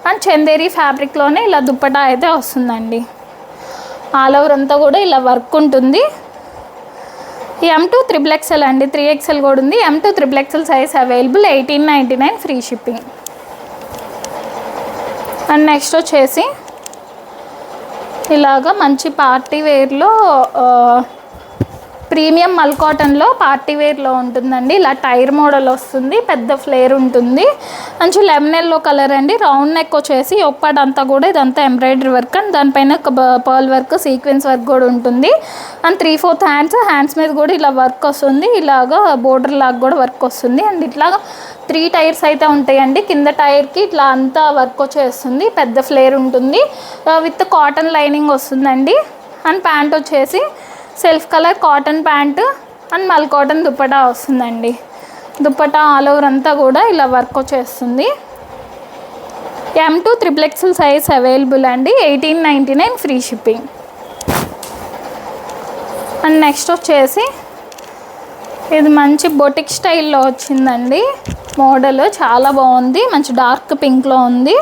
A: and Chanderi ఫ్యాబ్రిక్లోనే ఇలా దుప్పటా అయితే వస్తుందండి. ఆల్ ఓవర్ అంతా కూడా ఇలా వర్క్ ఉంటుంది. M2 XXL అండి. 3XL కూడా ఉంది. M2 XXL size available. 1899 free shipping. And next వచ్చేసి ఇలాగా మంచి పార్టీ వేర్లో ప్రీమియం మల్ కాటన్లో పార్టీ వేర్లో ఉంటుందండి. ఇలా టైర్ మోడల్ వస్తుంది. పెద్ద ఫ్లేర్ ఉంటుంది. మంచి లెమన్ ఎల్లో కలర్ అండి. రౌండ్ నెక్ వచ్చేసి ఒక్కటి అంతా కూడా ఇదంతా ఎంబ్రాయిడరీ వర్క్ అండ్ దానిపైన పర్ల్ వర్క్, సీక్వెన్స్ వర్క్ కూడా ఉంటుంది. అండ్ 3/4 హ్యాండ్స్ మీద కూడా ఇలా వర్క్ వస్తుంది. ఇలాగా బోర్డర్ లాగా కూడా వర్క్ వస్తుంది. అండ్ ఇట్లాగా 3 టైర్స్ అయితే ఉంటాయండి. కింద టైర్కి ఇట్లా అంతా వర్క్ వచ్చేస్తుంది. పెద్ద ఫ్లేర్ ఉంటుంది. విత్ కాటన్ లైనింగ్ వస్తుందండి. అండ్ ప్యాంట్ వచ్చేసి self colour cotton pant and మల్ కాటన్ దుప్పటా వస్తుందండి. దుప్పటా ఆల్ ఓవర్ అంతా కూడా ఇలా వర్క్ వచ్చేస్తుంది. M2 XXL సైజ్ అవైలబుల్ అండి. 1899 ఫ్రీ షిప్పింగ్. అండ్ నెక్స్ట్ వచ్చేసి ఇది మంచి బొటిక్ స్టైల్లో వచ్చిందండి. మోడల్ చాలా బాగుంది. మంచి డార్క్ పింక్లో ఉంది.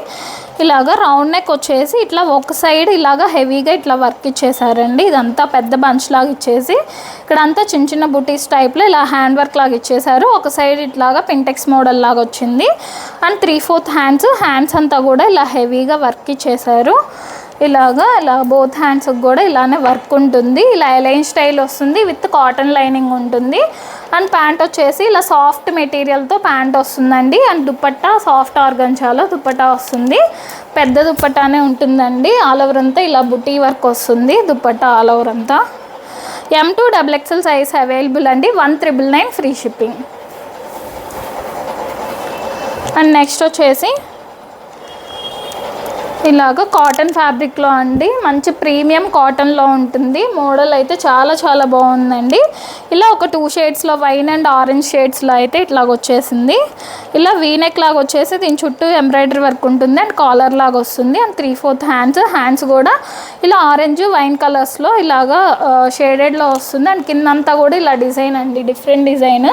A: ఇలాగ రౌండ్ నెక్ వచ్చేసి ఇట్లా ఒక సైడ్ ఇలాగ హెవీగా ఇట్లా వర్క్ ఇచ్చేసారండి. ఇదంతా పెద్ద బంచ్ లాగా ఇచ్చేసి ఇక్కడంతా చిన్న చిన్న బుటీస్ టైప్లో ఇలా హ్యాండ్ వర్క్ లాగా ఇచ్చేసారు. ఒక సైడ్ ఇట్లాగా పింటెక్స్ మోడల్ లాగా వచ్చింది. అండ్ 3/4 హ్యాండ్స్ అంతా కూడా ఇలా హెవీగా వర్క్ ఇచ్చేసారు. ఇలాగా ఇలా బోత్ హ్యాండ్స్కి కూడా ఇలానే వర్క్ ఉంటుంది. ఇలా ఎలైన్ స్టైల్ వస్తుంది. విత్ కాటన్ లైనింగ్ ఉంటుంది. అండ్ ప్యాంట్ వచ్చేసి ఇలా సాఫ్ట్ మెటీరియల్తో ప్యాంట్ వస్తుందండి. అండ్ దుప్పట్టా సాఫ్ట్ ఆర్గంజాలో దుప్పట్టా వస్తుంది. పెద్ద దుప్పట్టానే ఉంటుందండి. ఆల్ ఓవర్ అంతా ఇలా బుటీ వర్క్ వస్తుంది. దుప్పట్టా ఆల్ ఓవర్ అంతా. M2 XXL సైజ్ అవైలబుల్ అండి. 1999 ఫ్రీ షిప్పింగ్. అండ్ నెక్స్ట్ వచ్చేసి ఇలాగ కాటన్ ఫ్యాబ్రిక్లో అండి. మంచి ప్రీమియం కాటన్లో ఉంటుంది. మోడల్ అయితే చాలా చాలా బాగుందండి. ఇలా ఒక 2 షేడ్స్లో వైన్ అండ్ ఆరెంజ్ షేడ్స్లో అయితే ఇట్లాగ వచ్చేసింది. ఇలా వీనెక్ లాగా వచ్చేసి దీని చుట్టూ ఎంబ్రాయిడరీ వర్క్ ఉంటుంది. అండ్ కాలర్ లాగా వస్తుంది. అండ్ 3/4 హ్యాండ్స్ కూడా ఇలా ఆరెంజ్ వైన్ కలర్స్లో ఇలాగా షేడెడ్లో వస్తుంది. అండ్ కిందంతా కూడా ఇలా డిజైన్ అండి. డిఫరెంట్ డిజైన్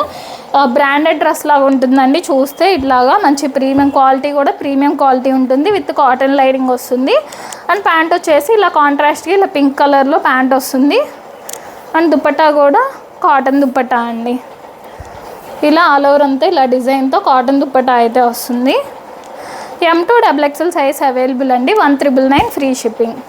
A: బ్రాండెడ్ డ్రెస్ లాగా ఉంటుందండి. చూస్తే ఇట్లాగా మంచి ప్రీమియం క్వాలిటీ ఉంటుంది. విత్ కాటన్ లైనింగ్ వస్తుంది. అండ్ ప్యాంట్ వచ్చేసి ఇలా కాంట్రాస్ట్గా ఇలా పింక్ కలర్లో ప్యాంట్ వస్తుంది. అండ్ దుపట్టా కూడా కాటన్ దుపట్టా అండి. ఇలా ఆల్ ఓవర్ అంతా ఇలా డిజైన్తో కాటన్ దుపట్టా అయితే వస్తుంది. M2 XXL సైజ్ అవైలబుల్ అండి. 1999 ఫ్రీ షిప్పింగ్.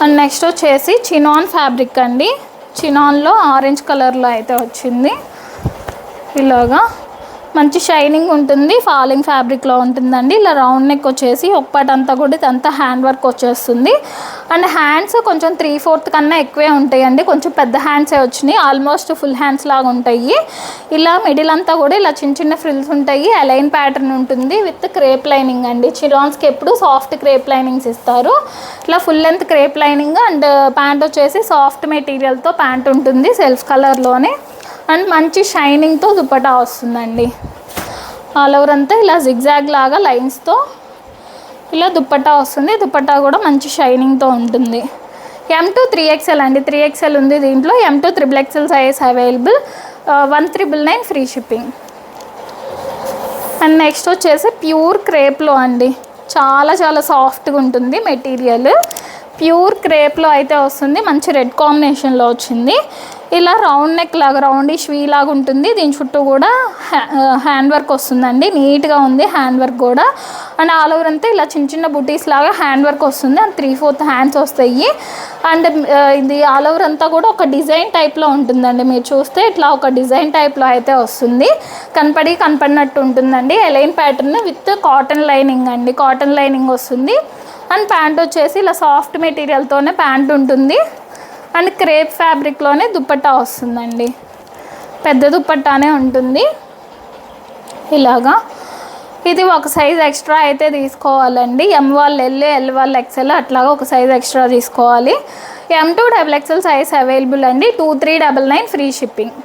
A: అండ్ నెక్స్ట్ వచ్చేసి చినాన్ ఫ్యాబ్రిక్ అండి. చినాన్లో ఆరెంజ్ కలర్లో అయితే వచ్చింది. ఇలాగా మంచి షైనింగ్ ఉంటుంది. ఫాలింగ్ ఫ్యాబ్రిక్లో ఉంటుందండి. ఇలా రౌండ్ నెక్ వచ్చేసి ఒక్కటి అంతా కూడా ఇదంతా హ్యాండ్ వర్క్ వచ్చేస్తుంది. అండ్ హ్యాండ్స్ కొంచెం 3/4 కన్నా ఎక్కువే ఉంటాయండి. కొంచెం పెద్ద హ్యాండ్సే వచ్చినాయి. ఆల్మోస్ట్ ఫుల్ హ్యాండ్స్ లాగా ఉంటాయి. ఇలా మిడిల్ అంతా కూడా ఇలా చిన్న చిన్న ఫ్రిల్స్ ఉంటాయి. అలైన్ ప్యాటర్న్ ఉంటుంది. విత్ క్రేప్ లైనింగ్ అండి. చిరాన్స్కి ఎప్పుడు సాఫ్ట్ క్రేప్ లైనింగ్స్ ఇస్తారు. ఇలా full length crepe lining. And pant వచ్చేసి సాఫ్ట్ మెటీరియల్తో ప్యాంట్ ఉంటుంది. సెల్ఫ్ కలర్లోనే. అండ్ మంచి షైనింగ్తో దుపట్టా వస్తుందండి. ఆల్ ఓవర్ అంతా ఇలా జిగ్జాగ్ లాగా లైన్స్తో ఇలా దుపట్టా వస్తుంది. దుపట్టా కూడా మంచి షైనింగ్తో ఉంటుంది. M2 3XL అండి. 3XL ఉంది దీంట్లో. M2 XXL size available. 1999 free shipping. And next వచ్చేసి ప్యూర్ క్రేప్లో అండి. చాలా చాలా సాఫ్ట్గా ఉంటుంది మెటీరియల్. ప్యూర్ క్రేప్లో అయితే వస్తుంది, మంచి రెడ్ కాంబినేషన్లో వచ్చింది. ఇలా రౌండ్ నెక్ లాగా రౌండిష్ వీ లాగా ఉంటుంది. దీని చుట్టూ కూడా హ్యాండ్ వర్క్ వస్తుందండి, నీట్గా ఉంది హ్యాండ్ వర్క్ కూడా. అండ్ ఆల్ ఓవర్ అంతా ఇలా చిన్న చిన్న బుటీస్ లాగా హ్యాండ్ వర్క్ వస్తుంది. అండ్ 3/4 హ్యాండ్స్ వస్తాయి. అండ్ ఇది ఆల్ ఓవర్ అంతా కూడా ఒక డిజైన్ టైప్లో ఉంటుందండి. మీరు చూస్తే ఇట్లా ఒక డిజైన్ టైప్లో అయితే వస్తుంది, కనపడినట్టు ఉంటుందండి. A line pattern with cotton lining అండి, కాటన్ లైనింగ్ వస్తుంది. అండ్ ప్యాంట్ వచ్చేసి ఇలా సాఫ్ట్ మెటీరియల్తోనే ప్యాంట్ ఉంటుంది. అండ్ క్రేప్ ఫ్యాబ్రిక్లోనే దుపట్టా వస్తుందండి, పెద్ద దుపట్టానే ఉంటుంది ఇలాగా. ఇది ఒక సైజ్ ఎక్స్ట్రా అయితే తీసుకోవాలండి. ఎం వాళ్ళు ఎల్ వాళ్ళు ఎక్సెల్ అట్లాగా ఒక సైజ్ ఎక్స్ట్రా తీసుకోవాలి. M2 XXL సైజ్ అవైలబుల్ అండి. 2399 ఫ్రీ షిప్పింగ్.